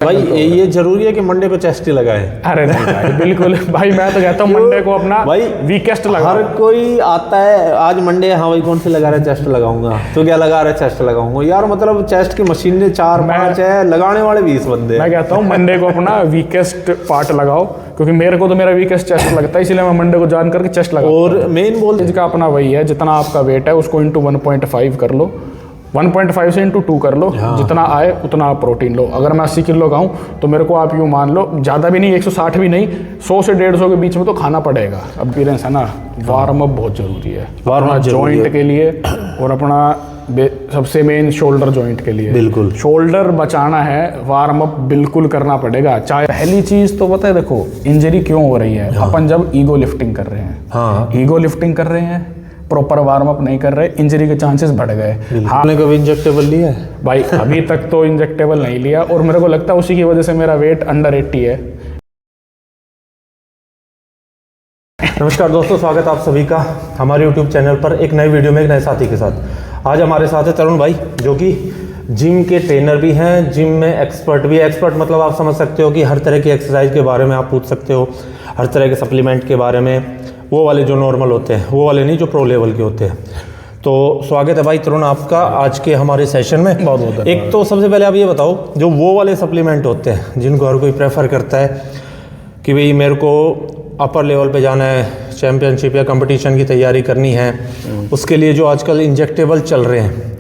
भाई ये जरूरी है कि मंडे को चेस्ट ही लगाएं? अरे नहीं भाई, बिल्कुल भाई, मैं तो कहता हूँ मंडे को अपना भाई वीकेस्ट लगा। हर कोई आता है आज मंडे, हाँ भाई कौन सी लगा रहा है, चेस्ट लगाऊंगा। तो क्या लगा रहा है, चेस्ट लगाऊंगा यार। मतलब चेस्ट की मशीनें 4-5 है, लगाने वाले 20 बंदे। मैं कहता हूँ मंडे को अपना वीकेस्ट पार्ट लगाओ, क्योंकि मेरे को तो मेरा वीकेस्ट चेस्ट लगता है, इसलिए मैं मंडे को जान करके चेस्ट लगाऊं। और मेन बोल का अपना वही है, जितना आपका वेट है उसको इंटू 1.5 कर लो, 1.5 से इंटू 2 कर लो। हाँ। जितना आए उतना आप प्रोटीन लो। अगर मैं 80 किलो का हूँ तो मेरे को आप यूँ मान लो, ज़्यादा भी नहीं, 160 भी नहीं, 100 से 150 के बीच में तो खाना पड़ेगा। अब पीरेंस है ना, वार्म अप बहुत ज़रूरी है, वार्म अप जॉइंट के लिए और अपना सबसे मेन शोल्डर जॉइंट के लिए। बिल्कुल शोल्डर बचाना है, वार्म अप बिल्कुल करना पड़ेगा। चाहे पहली चीज़ तो पता है, देखो इंजरी क्यों हो रही है। हाँ। अपन जब ईगो लिफ्टिंग कर रहे हैं, हाँ, ईगो लिफ्टिंग कर रहे हैं, प्रॉपर वार्म अप नहीं कर रहे, इंजरी के चांसेस बढ़ गए। हाँ, आपने कभी इंजेक्टेबल लिया है? भाई अभी तक तो इंजेक्टेबल नहीं लिया, और मेरे को लगता है उसी की वजह से मेरा वेट अंडर 80 है। नमस्कार दोस्तों, स्वागत आप सभी का हमारे YouTube चैनल पर एक नई वीडियो में एक नए साथी के साथ। आज हमारे साथ है तरुण भाई, जो कि जिम के ट्रेनर भी हैं, जिम में एक्सपर्ट भी। एक्सपर्ट मतलब आप समझ सकते हो कि हर तरह की एक्सरसाइज के बारे में आप पूछ सकते हो, हर तरह के सप्लीमेंट के बारे में, वो वाले जो नॉर्मल होते हैं, वो वाले नहीं जो प्रो लेवल के होते हैं। तो स्वागत है भाई तरुण आपका आज के हमारे सेशन में। बहुत बहुत एक तो सबसे पहले आप ये बताओ, जो वो वाले सप्लीमेंट होते हैं जिनको हर कोई प्रेफर करता है कि भाई मेरे को अपर लेवल पे जाना है, चैम्पियनशिप या कंपटीशन की तैयारी करनी है, उसके लिए जो आजकल इंजेक्टेबल चल रहे हैं,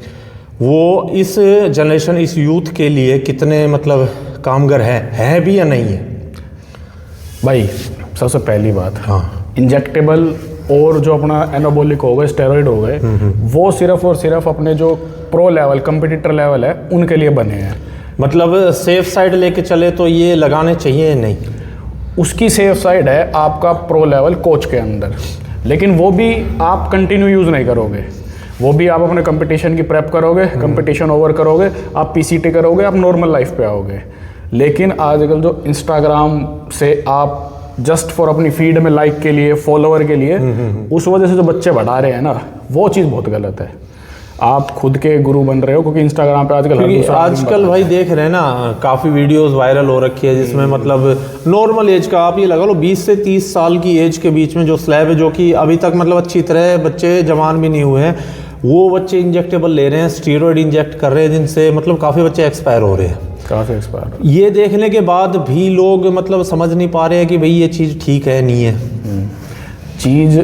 वो इस जनरेशन, इस यूथ के लिए कितने मतलब कामगर है भी या नहीं है? भाई सबसे पहली बात, हाँ, इंजेक्टेबल और जो अपना एनाबॉलिक हो गए, स्टेरॉइड हो गए, वो सिर्फ और सिर्फ अपने जो प्रो लेवल, कंपटीटर लेवल है, उनके लिए बने हैं। मतलब सेफ साइड लेके चले तो ये लगाने चाहिए या नहीं? उसकी सेफ साइड है आपका प्रो लेवल कोच के अंदर, लेकिन वो भी आप कंटिन्यू यूज़ नहीं करोगे। वो भी आप अपने कंपटीशन की प्रेप करोगे, कंपटीशन ओवर करोगे, आप पीसीटी करोगे, आप नॉर्मल लाइफ पे आओगे। लेकिन आजकल जो इंस्टाग्राम से आप जस्ट फॉर अपनी फीड में लाइक के लिए, फॉलोअर के लिए, उस वजह से जो बच्चे बढ़ा रहे हैं ना, वो चीज़ बहुत गलत है। आप खुद के गुरु बन रहे हो, क्योंकि इंस्टाग्राम पे आजकल भाई देख रहे हैं ना, काफ़ी वीडियोस वायरल हो रखी है जिसमें मतलब नॉर्मल एज का, आप ये लगा लो 20 से 30 साल की एज के बीच में जो स्लैब है, जो कि अभी तक मतलब अच्छी तरह बच्चे जवान भी नहीं हुए हैं, वो बच्चे इंजेक्टेबल ले रहे हैं, स्टीरॉयड इंजेक्ट कर रहे हैं, जिनसे मतलब काफ़ी बच्चे एक्सपायर हो रहे हैं। काफ़ी एक्सपायर। ये देखने के बाद भी लोग मतलब समझ नहीं पा रहे हैं कि भाई ये चीज़ ठीक है नहीं है। चीज़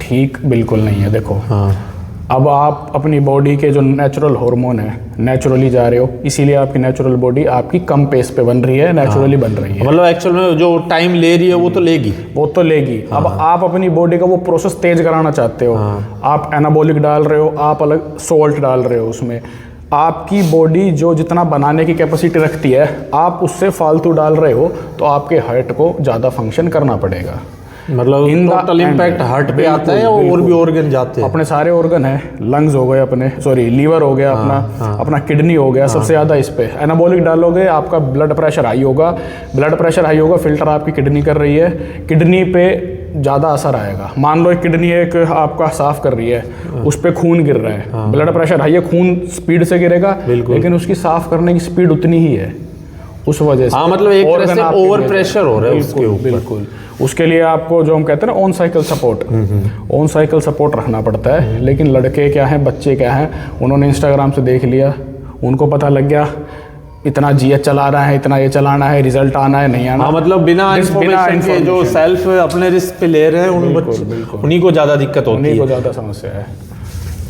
ठीक बिल्कुल नहीं है। देखो, हाँ, अब आप अपनी बॉडी के जो नेचुरल हार्मोन है, नेचुरली जा रहे हो, इसीलिए आपकी नेचुरल बॉडी आपकी कम पेस पे बन रही है, नेचुरली बन रही है। मतलब एक्चुअल में जो टाइम ले रही है वो तो लेगी, वो तो लेगी। हाँ। अब आप अपनी बॉडी का वो प्रोसेस तेज कराना चाहते हो। हाँ। आप एनाबॉलिक डाल रहे हो, आप अलग सोल्ट डाल रहे हो उसमें। आपकी बॉडी जो जितना बनाने की कैपेसिटी रखती है, आप उससे फालतू डाल रहे हो, तो आपके हार्ट को ज़्यादा फंक्शन करना पड़ेगा। मतलब टोटल इम्पैक्ट हार्ट पे आता है और भी ऑर्गन जाते हैं। अपने सारे ऑर्गन हैं, लंग्स हो गए अपने, सॉरी लीवर हो गया अपना, अपना किडनी हो गया, सबसे ज़्यादा इस पे एनाबॉलिक डालोगे, आपका ब्लड प्रेशर हाई होगा, ब्लड प्रेशर हाई होगा, फिल्टर आपकी किडनी कर रही है, किडनी पे ज़्यादा असर आएगा। मान लो एक किडनी एक आपका साफ कर रही है, उस पर खून गिर रहा है, ब्लड प्रेशर हाई है, खून स्पीड से गिरेगा, लेकिन उसकी साफ करने की स्पीड उतनी ही है, उस वजह से। हाँ, मतलब एक तरह से ओवर प्रेशर हो रहा है उसके ऊपर। बिल्कुल। उसके लिए आपको जो हम कहते हैं ना, on cycle support, on cycle support रखना पड़ता है। लेकिन लड़के क्या हैं, बच्चे क्या हैं, उन्होंने इंस्टाग्राम से देख लिया, उनको पता लग गया इतना जीएच चला रहा है, इतना ये चलाना है, रिजल्ट आना है, नहीं आना। हाँ, मतलब बिना इन्फॉर्मेशन के जो सेल्फ अपने रिस्क पे ले रहे हैं, उन्हीं को ज़्यादा दिक्कत होती है, उन्हीं को ज़्यादा समस्या है।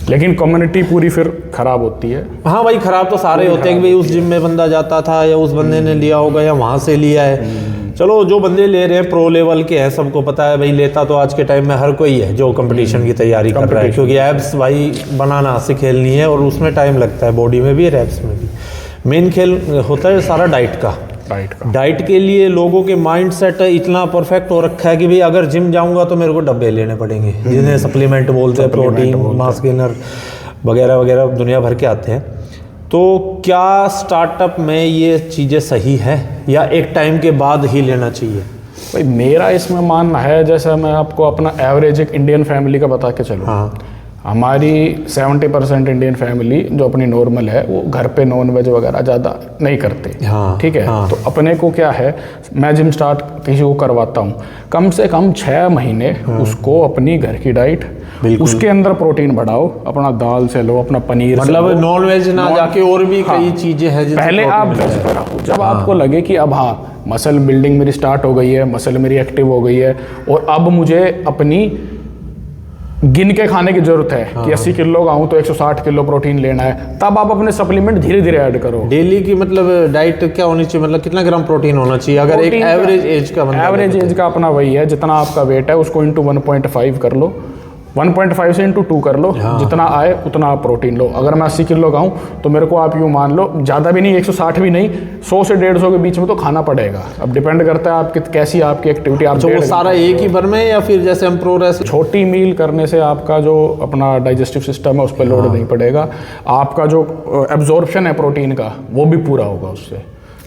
लेकिन कम्युनिटी पूरी फिर खराब होती है। हाँ भाई, खराब तो सारे होते हैं कि भाई उस जिम में बंदा जाता था, या उस बंदे ने लिया होगा, या वहाँ से लिया है। चलो, जो बंदे ले रहे हैं प्रो लेवल के हैं, सबको पता है भाई, लेता तो आज के टाइम में हर कोई है जो कंपटीशन की तैयारी कर रहा है, क्योंकि एब्स भाई बनाना से खेलनी है, और उसमें टाइम लगता है, बॉडी में भी और एब्स में भी। मेन खेल होता है सारा डाइट का। डाइट के लिए लोगों के माइंड सेट इतना परफेक्ट हो रखा है कि भाई अगर जिम जाऊंगा तो मेरे को डब्बे लेने पड़ेंगे, जिन्हें सप्लीमेंट बोलते हैं, प्रोटीन, मास गेनर वगैरह वगैरह दुनिया भर के आते हैं। तो क्या स्टार्टअप में ये चीज़ें सही है, या एक टाइम के बाद ही लेना चाहिए? भाई मेरा इसमें मानना है, जैसे मैं आपको अपना एवरेज एक इंडियन फैमिली का बता के चलूँ। हाँ। हमारी 70% इंडियन फैमिली जो अपनी नॉर्मल है वो घर पे नॉन वेज वगैरह ज़्यादा नहीं करते। हाँ, ठीक है। हाँ। तो अपने को क्या है, मैं जिम स्टार्ट किसी को करवाता हूँ, कम से कम 6 महीने उसको अपनी घर की डाइट, उसके अंदर प्रोटीन बढ़ाओ, अपना दाल से लो, अपना पनीर से मतलब लो, नॉन वेज ना जाके और भी कई चीजें हैं जिनसे पहले प्रोटीन आप मिलता है। वेज बढ़ाओ। जब आपको लगे कि अब हाँ मसल बिल्डिंग मेरी स्टार्ट हो गई है, मसल मेरी एक्टिव हो गई है और अब मुझे अपनी गिन के खाने की जरूरत है कि 80 किलो का हूं तो 160 किलो प्रोटीन लेना है, तब आप अपने सप्लीमेंट धीरे धीरे ऐड करो। डेली की मतलब डाइट क्या होनी चाहिए, मतलब कितना ग्राम प्रोटीन होना चाहिए अगर एक एवरेज एज का बंदा? एवरेज एज का अपना वही है, जितना आपका वेट है उसको इंटू 1.5 कर लो, 1.5 से इंटू 2 कर लो, जितना आए उतना आप प्रोटीन लो। अगर मैं 80 किलो का हूँ तो मेरे को आप यूँ मान लो, ज़्यादा भी नहीं 160 भी नहीं, 100 से 150 के बीच में तो खाना पड़ेगा। अब डिपेंड करता है आपकी कैसी आपकी एक्टिविटी। आप वो सारा एक ही भर में या फिर जैसे हम प्रोग्रेस? छोटी मील करने से आपका जो अपना डाइजेस्टिव सिस्टम है उस पर लोड नहीं पड़ेगा, आपका जो एब्जॉर्प्शन है प्रोटीन का वो भी पूरा होगा उससे।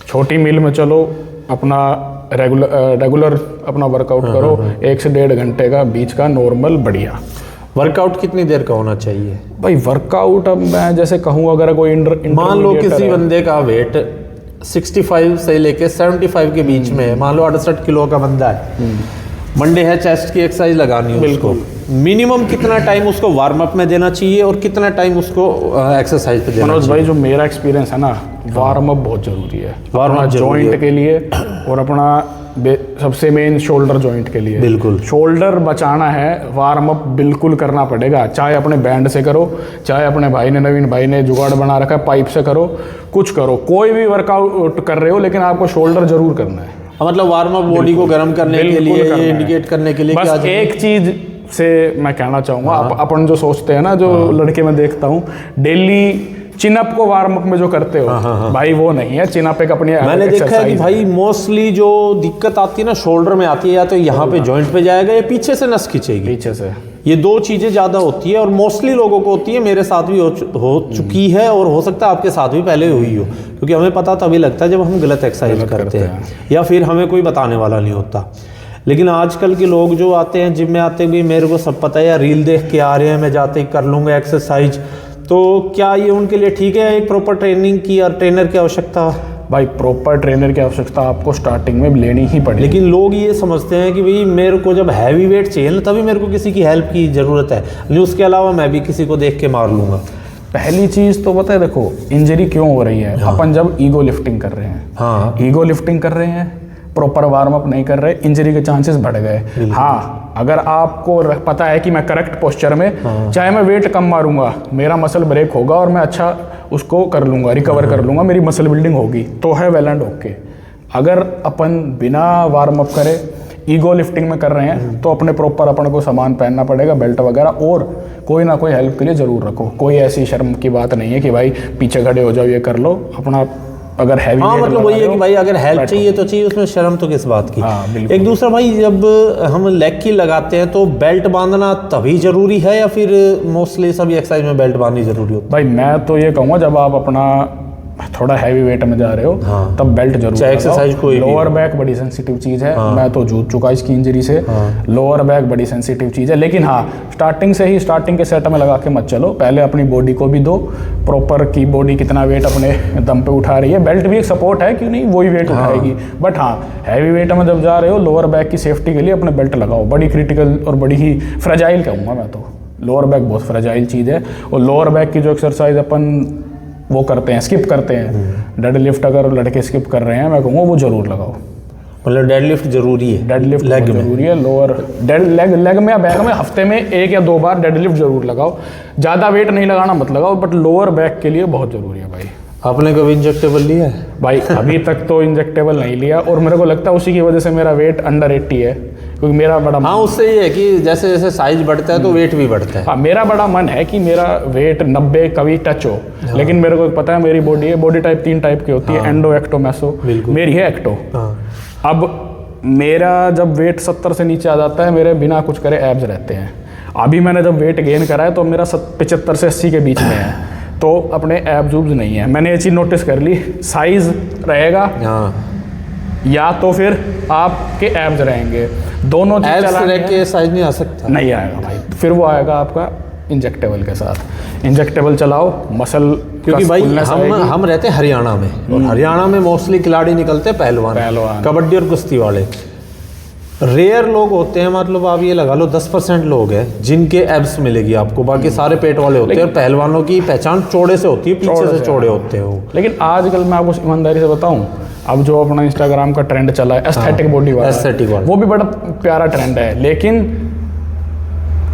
छोटी मील में चलो अपना रेगुलर अपना वर्कआउट करो, 1 से 1.5 घंटे का बीच का नॉर्मल बढ़िया। वर्कआउट कितनी देर का होना चाहिए भाई वर्कआउट? अब मैं जैसे कहूँ, अगर कोई मान लो किसी बंदे का वेट 65 से लेके 75 के बीच में है, मान लो 68 किलो का बंदा है, मंडे है चेस्ट की एक्सरसाइज लगानी है उसको, मिनिमम कितना टाइम उसको वार्म अप में देना चाहिए और कितना टाइम उसको एक्सरसाइज पे देना मनोज भाई, जो मेरा एक्सपीरियंस है ना, वार्म अप बहुत जरूरी है। वार्म अप जॉइंट के लिए और अपना सबसे मेन शोल्डर जॉइंट के लिए। बिल्कुल शोल्डर बचाना है, वार्म अप बिल्कुल करना पड़ेगा, चाहे अपने बैंड से करो, चाहे अपने भाई ने नवीन भाई ने जुगाड़ बना रखा है पाइप से करो, कुछ करो, कोई भी वर्कआउट कर रहे हो, लेकिन आपको शोल्डर जरूर करना है। मतलब वार्म अप बॉडी को गर्म करने के लिए, ये इंडिकेट करने के लिए बस क्या एक चीज से मैं कहना चाहूँगा, अपन जो सोचते हैं ना, जो लड़के मैं देखता हूँ डेली चिनअप को वार्म अप में जो करते हो, भाई वो नहीं है। चिनअप एक अपनी मैंने देखा है कि भाई मोस्टली जो दिक्कत आती है ना शोल्डर में आती है, या तो यहाँ पे जॉइंट पे जाएगा या पीछे से नस खींचेगी, पीछे से। ये 2 चीजें ज्यादा होती है और मोस्टली लोगों को होती है। मेरे साथ भी हो चुकी है और हो सकता है आपके साथ भी पहले हुई हो, क्योंकि हमें पता तभी लगता है जब हम गलत एक्सरसाइज करते हैं या फिर हमें कोई बताने वाला नहीं होता। लेकिन आजकल के लोग जो आते हैं जिम में, आते भी मेरे को सब पता है या रील देख के आ रहे हैं, मैं जाते ही कर लूँगा एक्सरसाइज, तो क्या ये उनके लिए ठीक है एक प्रॉपर ट्रेनिंग की और ट्रेनर की आवश्यकता? भाई प्रॉपर ट्रेनर की आवश्यकता आपको स्टार्टिंग में लेनी ही पड़ेगी। लेकिन लोग ये समझते हैं कि भाई मेरे को जब हैवी वेट चाहिए ना तभी मेरे को किसी की हेल्प की ज़रूरत है, नहीं उसके अलावा मैं भी किसी को देख के मार लूँगा। पहली चीज़ तो पता है, देखो इंजरी क्यों हो रही है। अपन जब ईगो लिफ्टिंग कर रहे हैं, ईगो लिफ्टिंग कर रहे हैं, प्रॉपर वार्म अप नहीं कर रहे, इंजरी के चांसेस बढ़ गए। हाँ, अगर आपको पता है कि मैं करेक्ट पोस्चर में, चाहे मैं वेट कम मारूंगा, मेरा मसल ब्रेक होगा और मैं अच्छा उसको कर लूँगा, रिकवर कर लूँगा, मेरी मसल बिल्डिंग होगी, तो है वेल एंड ओके। अगर अपन बिना वार्म अप करे ईगो लिफ्टिंग में कर रहे हैं तो अपने प्रॉपर अपन को सामान पहनना पड़ेगा, बेल्ट वगैरह, और कोई ना कोई हेल्प के लिए ज़रूर रखो। कोई ऐसी शर्म की बात नहीं है कि भाई पीछे खड़े हो जाओ, ये कर लो अपना। अगर हैवी मतलब वही है कि भाई अगर हेल्प चाहिए तो चाहिए, उसमें शर्म तो किस बात की। एक दूसरा भाई, जब हम लेग की लगाते हैं तो बेल्ट बांधना तभी जरूरी है या फिर मोस्टली सभी एक्सरसाइज में बेल्ट बांधनी जरूरी होती है? भाई मैं तो ये कहूँगा, जब आप अपना थोड़ा हैवी वेट में जा रहे हो तब बेल्ट जरूर चाहे एक्सरसाइज कोई भी। लोअर बैक बड़ी सेंसिटिव चीज़ है, मैं तो जूझ चुका इसकी इंजरी से। लोअर बैक बड़ी सेंसिटिव चीज़ है, लेकिन हाँ स्टार्टिंग से ही, स्टार्टिंग के सेट में लगा के मत चलो, पहले अपनी बॉडी को भी दो प्रॉपर की बॉडी कितना वेट अपने दम पे उठा रही है। बेल्ट भी एक सपोर्ट है, क्यों नहीं, वही वेट उठाएगी, बट हाँ हैवी वेट में जब जा रहे हो लोअर बैक की सेफ्टी के लिए अपने बेल्ट लगाओ। बड़ी क्रिटिकल और बड़ी ही फ्रेजाइल कहूँगा मैं तो, लोअर बैक बहुत फ्रेजाइल चीज़ है। और लोअर बैक की जो एक्सरसाइज अपन वो करते हैं, स्किप करते हैं, डेड लिफ्ट अगर लड़के स्किप कर रहे हैं, मैं कहूँगा वो जरूर लगाओ। मतलब डेड लिफ्ट जरूरी है? डेड लिफ्ट लेग में जरूरी है। लोअर डेड लेग में या बैक में हफ्ते में 1 या 2 बार डेड लिफ्ट जरूर लगाओ। ज़्यादा वेट नहीं लगाना मत लगाओ, बट लोअर बैक के लिए बहुत ज़रूरी है भाई। आपने कभी इंजेक्टेबल लिया है? भाई अभी तक तो इंजेक्टेबल नहीं लिया, और मेरे को लगता है उसी की वजह से मेरा वेट अंडर 80 है, क्योंकि मेरा बड़ा हाँ, उससे ये है कि जैसे जैसे साइज बढ़ता है तो वेट भी बढ़ता है। हाँ, मेरा बड़ा मन है कि मेरा वेट 90 कभी टच हो, लेकिन मेरे को पता है मेरी बॉडी है, बॉडी टाइप 3 टाइप की होती है, एंडो, एक्टो, मैसो। मेरी है एक्टो। अब मेरा जब वेट 70 से नीचे आ जाता है, मेरे बिना कुछ करे एब्स रहते हैं। अभी मैंने जब वेट गेन करा है तो मेरा 75 से 80 के बीच में है, तो अपने एब्स उब्स नहीं है। मैंने ये चीज़ नोटिस कर ली, साइज रहेगा या तो फिर आपके एब्स रहेंगे, दोनों चीज एब्स रह के साइज नहीं आ सकता। नहीं आएगा भाई, फिर वो आएगा आपका इंजेक्टेबल के साथ। इंजेक्टेबल चलाओ, मसल क्योंकि भाई हम रहते हैं हरियाणा में, और हरियाणा में मोस्टली खिलाड़ी निकलते हैं पहलवान, कबड्डी और कुश्ती वाले। रेयर लोग होते हैं, मतलब आप ये लगा लो 10% लोग हैं जिनके एब्स मिलेगी आपको, बाकी सारे पेट वाले होते हैं। पहलवानों की पहचान चौड़े से होती है, पीछे से चौड़े होते हैं वो। लेकिन आजकल मैं आपको ईमानदारी से बताऊं, अब जो अपना इंस्टाग्राम का ट्रेंड चला है एस्थेटिक बॉडी वाला, एस्थेटिक वाला, वो भी बड़ा प्यारा ट्रेंड है, लेकिन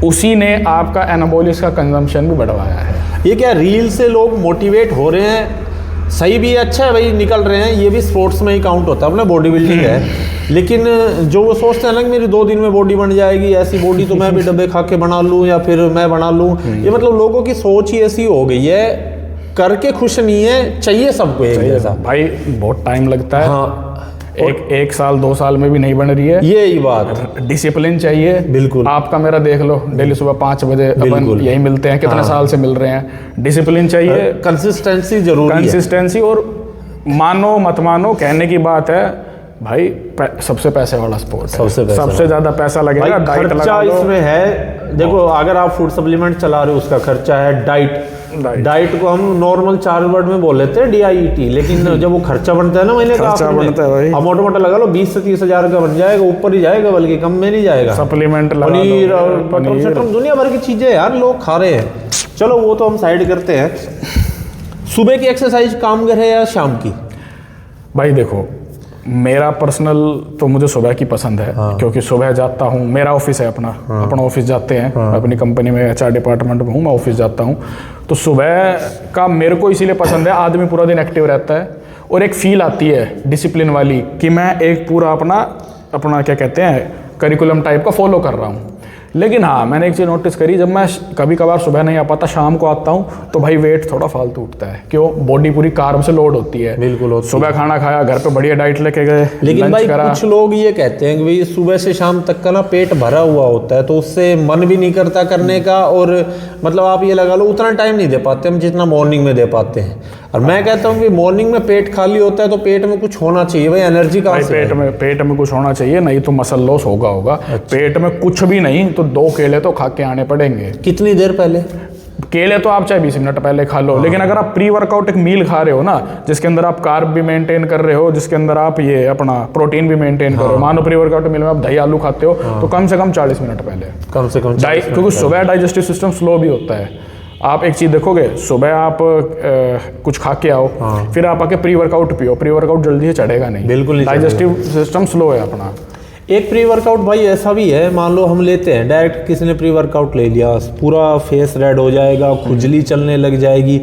उसी ने आपका एनाबॉलिक्स का कंजम्पशन भी बढ़वाया है। ये क्या रील से लोग मोटिवेट हो रहे हैं, सही भी है, अच्छा है भाई, निकल रहे हैं, ये भी स्पोर्ट्स में ही काउंट होता है, अपना बॉडी बिल्डिंग है। लेकिन जो वो सोचते हैं ना कि मेरी 2 दिन में बॉडी बन जाएगी, ऐसी बॉडी तो मैं भी डब्बे खा के बना लूँ या फिर मैं बना लूँ, ये मतलब लोगों की सोच ही ऐसी हो गई है, करके खुश नहीं है, चाहिए सबको एक जैसा। भाई बहुत टाइम लगता है। हाँ, एक साल 2 साल में भी नहीं बन रही है, यही बात। डिसिप्लिन चाहिए। बिल्कुल। आपका मेरा देख लो, डेली सुबह 5 बजे अपन यही मिलते हैं, कितने साल से मिल रहे हैं। डिसिप्लिन चाहिए, कंसिस्टेंसी जरूरी है, कंसिस्टेंसी। और मानो मत मानो, कहने की बात है भाई, सबसे पैसे वाला स्पोर्ट है, सबसे ज्यादा पैसा लगेगा। डाइट खर्चा इसमें है, देखो अगर आप फूड सप्लीमेंट चला रहे हो उसका खर्चा है। डाइट को हम नॉर्मल 4 वर्ड में बोल लेते हैं DIET, लेकिन जब वो खर्चा बनता है ना महीने का, अब मोटा मोटा लगा लो 20 से 30 हज़ार का बन जाएगा, ऊपर ही जाएगा, बल्कि कम में नहीं जाएगा। सप्लीमेंट, पनीर और बटर, दुनिया भर की चीजें यार लोग खा रहे हैं। चलो वो तो हम साइड करते हैं। सुबह की एक्सरसाइज कामगर है या शाम की? भाई देखो, मेरा पर्सनल तो मुझे सुबह की पसंद है। क्योंकि सुबह जाता हूँ, मेरा ऑफिस है अपना ऑफिस जाते हैं, अपनी कंपनी में HR डिपार्टमेंट में हूँ, मैं ऑफिस जाता हूँ, तो सुबह का मेरे को इसीलिए पसंद है, आदमी पूरा दिन एक्टिव रहता है और एक फील आती है डिसिप्लिन वाली कि मैं एक पूरा अपना क्या कहते हैं करिकुलम टाइप का फॉलो कर रहा हूँ। लेकिन हाँ, मैंने एक चीज़ नोटिस करी, जब मैं कभी कभार सुबह नहीं आ पाता, शाम को आता हूँ, तो भाई वेट थोड़ा फालतू उठता है। क्यों? बॉडी पूरी कार्ब से लोड होती है। बिल्कुल। सुबह खाना खाया, घर पे बढ़िया डाइट लेके गए, लेकिन भाई कुछ लोग ये कहते हैं कि भाई सुबह से शाम तक का ना पेट भरा हुआ होता है, तो उससे मन भी नहीं करता करने का, और मतलब आप ये लगा लो उतना टाइम नहीं दे पाते हम जितना मॉर्निंग में दे पाते हैं। और मैं कहता हूँ कि मॉर्निंग में पेट खाली होता है तो पेट में कुछ होना चाहिए भाई, एनर्जी कहाँ से? पेट में कुछ होना चाहिए, नहीं तो मसल लॉस होगा। पेट में कुछ भी नहीं तो 2 केले तो खा के आने पड़ेंगे। कितनी देर पहले? केले तो आप चाहे 20 मिनट पहले खा लो। लेकिन अगर आप प्री वर्कआउट एक मील खा रहे हो ना, जिसके अंदर आप कार्ब भी मेंटेन कर रहे हो, जिसके अंदर आप ये अपना प्रोटीन भी मेंटेन कर रहे हो, मानो प्री वर्कआउट मील में आप दही आलू खाते हो, तो कम से कम 40 मिनट पहले, कम से कम, क्योंकि सुबह डाइजेस्टिव सिस्टम स्लो भी होता है। आप एक चीज़ देखोगे, सुबह आप कुछ खा के आओ, फिर आप आके प्री वर्कआउट पियो, प्री वर्कआउट जल्दी से चढ़ेगा नहीं, बिल्कुल। डाइजेस्टिव सिस्टम स्लो है अपना। एक प्री वर्कआउट भाई ऐसा भी है, मान लो हम लेते हैं डायरेक्ट, किसी ने प्री वर्कआउट ले लिया, पूरा फेस रेड हो जाएगा, खुजली चलने लग जाएगी,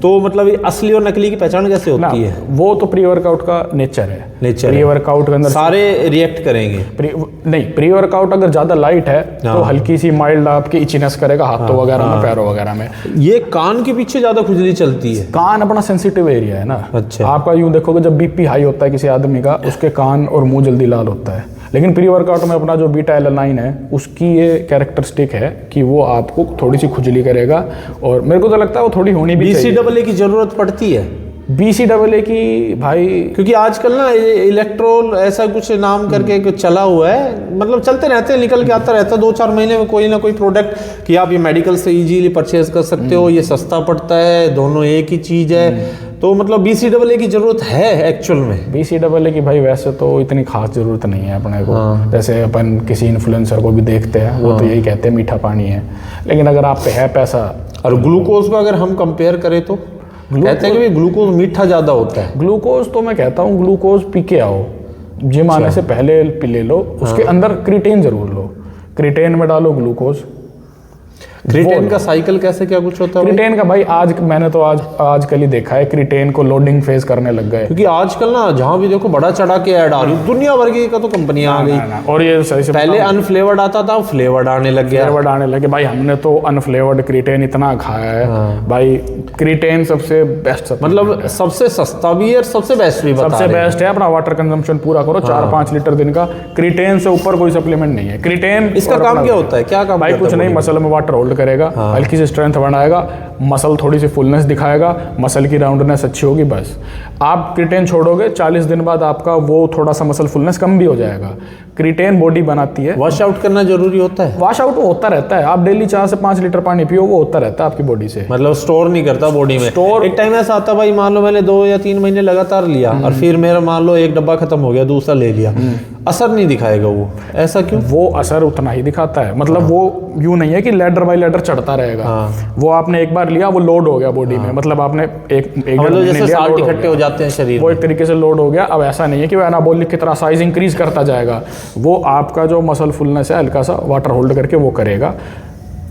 तो मतलब ये असली और नकली की पहचान कैसे होती है? वो तो प्री वर्कआउट का नेचर है। प्री वर्कआउट के अंदर सारे रिएक्ट करेंगे। नहीं, प्री वर्कआउट अगर ज़्यादा लाइट है तो हल्की सी माइल्ड आपकी इचीनेस करेगा हाथों वगैरह में, पैरों वगैरह में। ये कान के पीछे ज़्यादा खुजली चलती है। कान अपना सेंसिटिव एरिया है ना। अच्छा। आपका यूँ देखोगे, जब BP हाई होता है किसी आदमी का, उसके कान और मुंह जल्दी लाल होता है। लेकिन प्री वर्कआउट में अपना जो बीटा एलानाइन है, उसकी ये कैरेक्टरिस्टिक है कि वो आपको थोड़ी सी खुजली करेगा, और मेरे को तो लगता है वो थोड़ी होनी भी चाहिए। BCAA की जरूरत पड़ती है? BCAA की भाई, क्योंकि आजकल ना इलेक्ट्रोल ऐसा कुछ नाम करके कुछ चला हुआ है, मतलब चलते रहते हैं, निकल के आता रहता है 2-4 महीने में कोई ना कोई प्रोडक्ट कि आप ये मेडिकल से इजीली परचेज कर सकते हो, ये सस्ता पड़ता है, दोनों एक ही चीज़ है। तो मतलब BCAA की जरूरत है एक्चुअल में? BCAA की भाई वैसे तो इतनी खास जरूरत नहीं है अपने को। जैसे अपन किसी इन्फ्लुएंसर को भी देखते हैं, वो तो यही कहते हैं मीठा पानी है। लेकिन अगर आप पे है पैसा, और ग्लूकोज को अगर हम कंपेयर करें तो कहते हैं कि ग्लूकोज मीठा ज़्यादा होता है। ग्लूकोज तो मैं कहता हूँ ग्लूकोज पी के आओ, जिम आने से पहले पी ले लो, उसके अंदर क्रिटेन जरूर लो, क्रिटेन में डालो ग्लूकोज। क्रिटेन का साइकिल कैसे क्या कुछ होता है? क्रिटेन का भाई मैंने तो आजकल ही देखा है, क्रिटेन को लोडिंग फेज करने लग गए। क्योंकि आजकल ना जहाँ भी देखो बड़ा चढ़ा के ऐड आ रही, दुनिया भर की का तो कंपनियां आ गई। और ये सही से पहले अनफ्लेवर्ड आता था, फ्लेवर्ड आने लग गया। फ्लेवर्ड आने लगे भाई, हमने तो अनफ्लेवर्ड क्रिटेन इतना खाया है भाई। क्रिटेन सबसे बेस्ट, मतलब सबसे सस्ता भी है और सबसे बेस्ट भी, सबसे बेस्ट है। अपना वाटर कंजम्पशन पूरा करो, 4-5 लीटर दिन का। क्रिटेन से ऊपर कोई सप्लीमेंट नहीं है। क्रिटेन इसका काम क्या होता है? क्या काम भाई? कुछ नहीं, मसल में वाटर होल्ड होल्ड करेगा, हल्की सी स्ट्रेंथ बनाएगा, मसल थोड़ी सी फुलनेस दिखाएगा, मसल की राउंडनेस अच्छी होगी, बस। आप क्रिटेन छोड़ोगे 40 दिन बाद आपका वो थोड़ा सा मसल फुलनेस कम भी हो जाएगा। क्रिटेन बॉडी बनाती है। वॉश आउट करना जरूरी होता है? वॉश आउट होता रहता है, आप डेली 4 से 5 लीटर पानी पियो, वो होता रहता है आपकी बॉडी से। मतलब स्टोर नहीं करता बॉडी में? स्टोर एक टाइम ऐसा आता भाई, मान लो मैंने 2 या 3 महीने लगातार लिया और फिर मेरा मान लो एक डब्बा खत्म हो गया, दूसरा ले लिया, असर नहीं दिखाएगा वो, ऐसा क्यों? वो असर उतना ही दिखाता है, मतलब वो यूं नहीं है कि लैडर बाय लैडर चढ़ता रहेगा। वो आपने एक बार लिया, वो लोड हो गया बॉडी में, मतलब आपने एक मतलब जैसे साल्ट इकट्ठे हो जाते हैं शरीर, वो एक तरीके से लोड हो गया। अब ऐसा नहीं है कि वो एनाबॉलिक की तरह साइज इंक्रीज करता जाएगा, वो आपका जो मसल फुलनेस है हल्का सा वाटर होल्ड करके वो करेगा।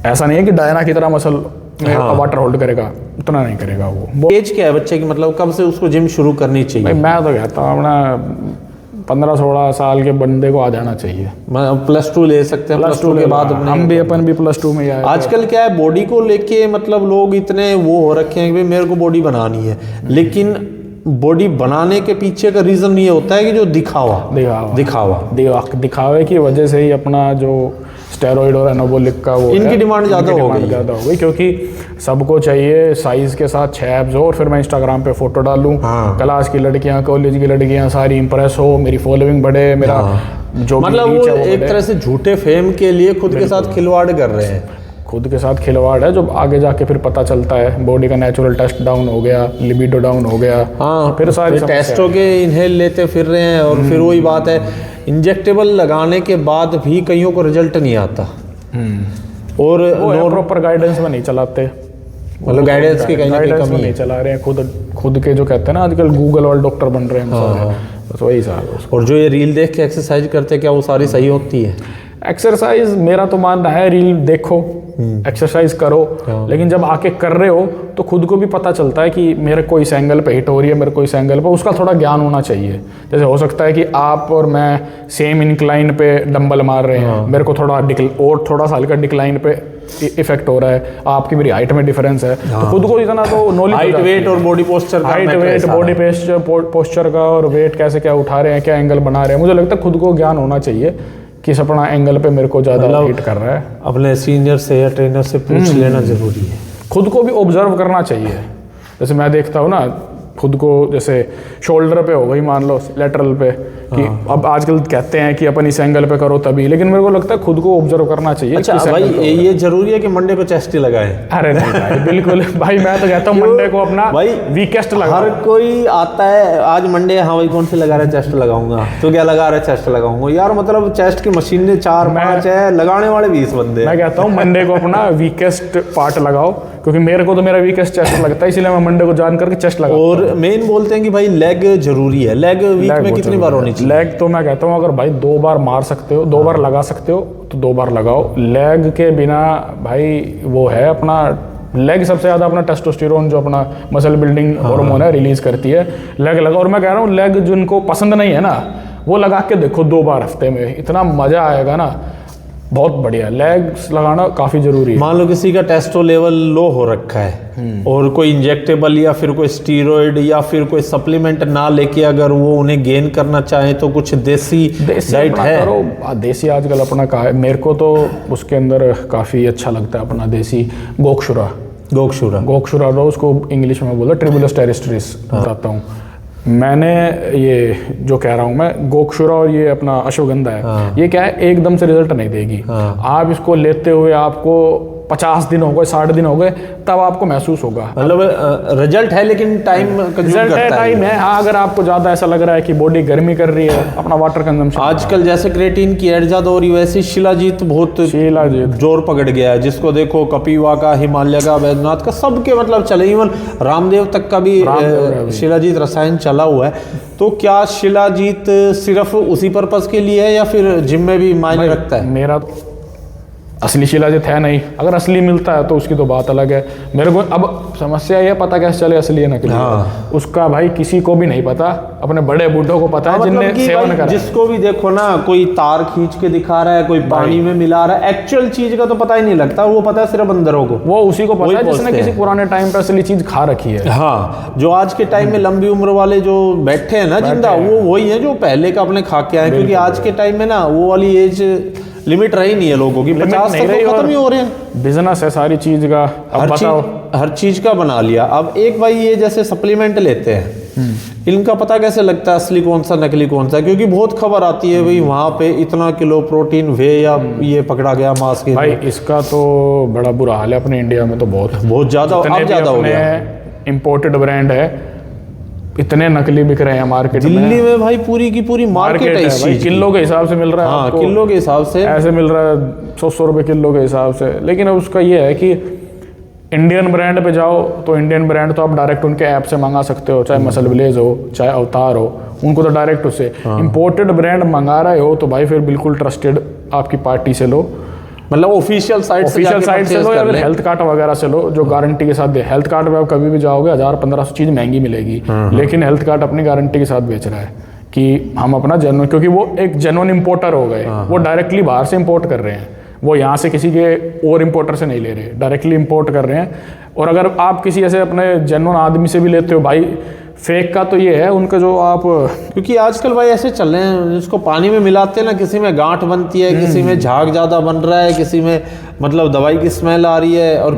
ऐसा नहीं है कि डायना की तरह मसल में वाटर होल्ड करेगा, उतना नहीं करेगा वो। एज क्या है बच्चे की, मतलब कब से उसको जिम शुरू करनी चाहिए? भाई मैं तो कहता हूँ अपना 15-16 साल के बंदे को आ जाना चाहिए। +2 ले सकते हैं, +2 के बाद हम भी अपन भी +2 में आए। आजकल क्या है, बॉडी को लेके मतलब लोग इतने वो हो रखे हैं कि मेरे को बॉडी बनानी है, लेकिन बॉडी बनाने के पीछे का रीजन ये होता है कि जो दिखावे की वजह से ही अपना जो स्टेरॉइड और एनाबॉलिक का वो इनकी डिमांड ज़्यादा हो गई, क्योंकि सबको चाहिए साइज के साथ 6 एब्स हो और फिर मैं इंस्टाग्राम पे फोटो डालूं, क्लास की लड़कियां, कॉलेज की लड़कियां सारी इंप्रेस हो, मेरी फॉलोइंग बढ़े, मेरा जो मतलब वो एक तरह से झूठे फेम के लिए खुद के साथ खिलवाड़ कर रहे हैं। खुद के साथ खिलवाड़ है, जो आगे जाके फिर पता चलता है बॉडी का नेचुरल टेस्ट डाउन हो गया, लिबिडो डाउन हो गया, फिर सारी टेस्टों के इनहेल लेते फिर रहे हैं, और फिर वही बात है, इंजेक्टेबल लगाने के बाद भी कईयों को रिजल्ट नहीं आता, और प्रॉपर गाइडेंस में नहीं चलाते, मतलब गाइडेंस की कहीं ना कहीं कमी नहीं चला रहे हैं। खुद के जो कहते हैं ना आजकल गूगल वाले डॉक्टर बन रहे हैं, बस वही साहब। और जो ये रील देख के एक्सरसाइज करते हैं, क्या वो सारी सही होती है? एक्सरसाइज मेरा तो मानना है, रील देखो, एक्सरसाइज करो, लेकिन जब आके कर रहे हो तो खुद को भी पता चलता है कि मेरे को इस एंगल पे हिट हो रही है, मेरे को इस एंगल पे, उसका थोड़ा ज्ञान होना चाहिए। जैसे हो सकता है कि आप और मैं सेम इंक्लाइन पे डंबल मार रहे हैं, मेरे को थोड़ा सा हल्का डिक्लाइन पे इफेक्ट हो रहा है, आपकी मेरी हाइट में डिफरेंस है, तो खुद को इतना तो नॉलेज, हाइट वेट और बॉडी पोस्चर, बॉडी पोस्चर का और वेट कैसे क्या उठा रहे हैं, क्या एंगल बना रहे हैं, मुझे लगता है खुद को ज्ञान होना चाहिए किस अपना एंगल पे मेरे को ज़्यादा हिट कर रहा है। अपने सीनियर से या ट्रेनर से पूछ लेना जरूरी है। खुद को भी ऑब्जर्व करना चाहिए। जैसे मैं देखता हूँ ना खुद को, जैसे शोल्डर पे हो गई मान लो, लेटरल पे, कि अब आजकल कहते हैं कि अपन इस एंगल पे करो तभी, लेकिन मेरे को लगता है खुद को ऑब्जर्व करना चाहिए। अच्छा भाई, ये जरूरी है कि मंडे को चेस्ट ही लगाएं? अरे नहीं भाई, बिल्कुल भाई, मैं तो कहता हूँ मंडे को अपना भाई वीकेस्ट लगा। हर कोई आता है आज मंडे, हाँ भाई कौन सी लगा रहा है, चेस्ट लगाऊंगा, तो क्या लगा रहा है, चेस्ट लगाऊंगा यार, मतलब चेस्ट की मशीनें 4-5 है, लगाने वाले 20 बंदे। मैं कहता हूँ मंडे को अपना वीकेस्ट पार्ट लगाओ, क्योंकि मेरे को तो मेरा वीकेस्ट चेस्ट लगता है, इसलिए मैं मंडे को जान करके चेस्ट लगाता हूँ। और मेन बोलते हैं कि भाई लेग जरूरी है, लेग वीक में कितनी बार होनी चाहिए? लेग तो मैं कहता हूँ अगर भाई 2 बार मार सकते हो, 2 बार लगा सकते हो तो 2 बार लगाओ। लेग के बिना भाई वो है अपना, लेग सबसे ज़्यादा अपना टेस्टोस्टेरोन जो अपना मसल बिल्डिंग हार्मोन है रिलीज करती है, लेग लगा। और मैं कह रहा हूँ लेग जिनको पसंद नहीं है ना, वो लगा के देखो 2 बार हफ्ते में, इतना मज़ा आएगा ना, बहुत बढ़िया। लेग्स लगाना काफ़ी ज़रूरी है। मान लो किसी का टेस्टो लेवल लो हो रखा है और कोई इंजेक्टेबल या फिर कोई स्टीरॉयड या फिर कोई सप्लीमेंट ना लेके अगर वो उन्हें गेन करना चाहे, तो कुछ देसी डाइट है? करो देसी आजकल अपना का है, मेरे को तो उसके अंदर काफ़ी अच्छा लगता है अपना देसी गोक्षुरा रो, उसको इंग्लिश में बोला ट्रिबुलस टेरेस्ट्रिस बताता हूँ। मैंने ये जो कह रहा हूँ मैं, गोक्षुरा और ये अपना अश्वगंधा है, ये क्या है, एकदम से रिजल्ट नहीं देगी। आप इसको लेते हुए आपको 50 दिन हो गए, 60 दिन हो गए, तब आपको महसूस होगा। मतलब रिजल्ट है लेकिन टाइम रिजल्ट है, टाइम है। हाँ, अगर आपको ज़्यादा ऐसा लग रहा है कि बॉडी गर्मी कर रही है, अपना वाटर कंजम्पशन। आजकल जैसे क्रिएटिन की ऐड ज़्यादा हो रही, वैसे शिलाजीत बहुत जोर पकड़ गया है, जिसको देखो कपिवा का, हिमालय का, वैद्यनाथ का, सबके मतलब चले, इवन रामदेव तक का भी शिलाजीत रसायन चला हुआ है। तो क्या शिलाजीत सिर्फ उसी पर्पज के लिए है या फिर जिम में भी मायने रखता है? मेरा असली शिलाजीत है नहीं, अगर असली मिलता है तो उसकी तो बात अलग है। मेरे को अब समस्या ये पता कैसे चले असली है नकली है, उसका भाई किसी को भी नहीं पता, अपने बड़े बूढ़ों को पता है जिनने सेवन करा। जिसको भी देखो ना, कोई तार खींच के दिखा रहा है, कोई पानी में मिला रहा है, एक्चुअल चीज का तो पता ही नहीं लगता, वो पता है सिर्फ अंदरों को, वो उसी को पता है जिसने किसी पुराने टाइम पे असली चीज खा रखी है। हाँ, जो आज के टाइम में लंबी उम्र वाले जो बैठे हैं ना जिंदा, वो वही है जो पहले का अपने खा के आए, क्योंकि आज के टाइम में ना वो वाली एज लिमिट रही नहीं है लोगों की, 50 नहीं तक रही तो खत्म और ही हो रहे हैं। बिजनेस है सारी चीज का। अब बताओ, हर चीज का बना लिया। अब एक भाई ये जैसे सप्लीमेंट लेते हैं, इनका पता कैसे लगता है असली कौन सा नकली कौन सा? क्योंकि बहुत खबर आती है भाई वहाँ पे इतना किलो प्रोटीन वे या ये पकड़ा गया मांस के। भाई इसका तो बड़ा बुरा हाल है अपने इंडिया में तो बहुत ज्यादा, अब ज्यादा हो गया। इम्पोर्टेड ब्रांड है, इतने नकली बिक रहे हैं मार्केट में। दिल्ली में भाई पूरी की पूरी मार्केट है इस चीज, किलो के हिसाब से मिल रहा है। हाँ, आपको किलो के हिसाब से ऐसे मिल रहा है 100 रुपए किलो के हिसाब से। लेकिन अब उसका ये है कि इंडियन ब्रांड पे जाओ तो इंडियन ब्रांड तो आप डायरेक्ट उनके ऐप से मंगा सकते हो, चाहे मसल विलेज हो चाहे अवतार हो, उनको तो डायरेक्ट उससे। इंपोर्टेड ब्रांड मंगा रहे हो तो भाई फिर बिल्कुल ट्रस्टेड आपकी पार्टी से लो, मतलब ऑफिशियल साइट से लो या फिर हेल्थ कार्ड वगैरह से लो जो गारंटी के साथ दे। हेल्थ कार्ड पे आप कभी भी जाओगे 1000-1500 चीज़ महंगी मिलेगी, लेकिन हेल्थ कार्ड अपनी गारंटी के साथ बेच रहा है कि हम अपना जेन्युइन, क्योंकि वो एक जेन्युइन इंपोर्टर हो गए, वो डायरेक्टली बाहर से इंपोर्ट कर रहे हैं, वो यहाँ से किसी के और इंपोर्टर से नहीं ले रहे, डायरेक्टली इंपोर्ट कर रहे हैं। और अगर आप किसी ऐसे अपने जेन्युइन आदमी से भी लेते हो भाई, फेक का तो ये है उनका जो आप, क्योंकि आजकल भाई ऐसे चल रहे हैं जिसको पानी में मिलाते हैं ना, किसी में गांठ बनती है, किसी में झाग ज़्यादा बन रहा है, किसी में मतलब दवाई की स्मेल आ रही है, और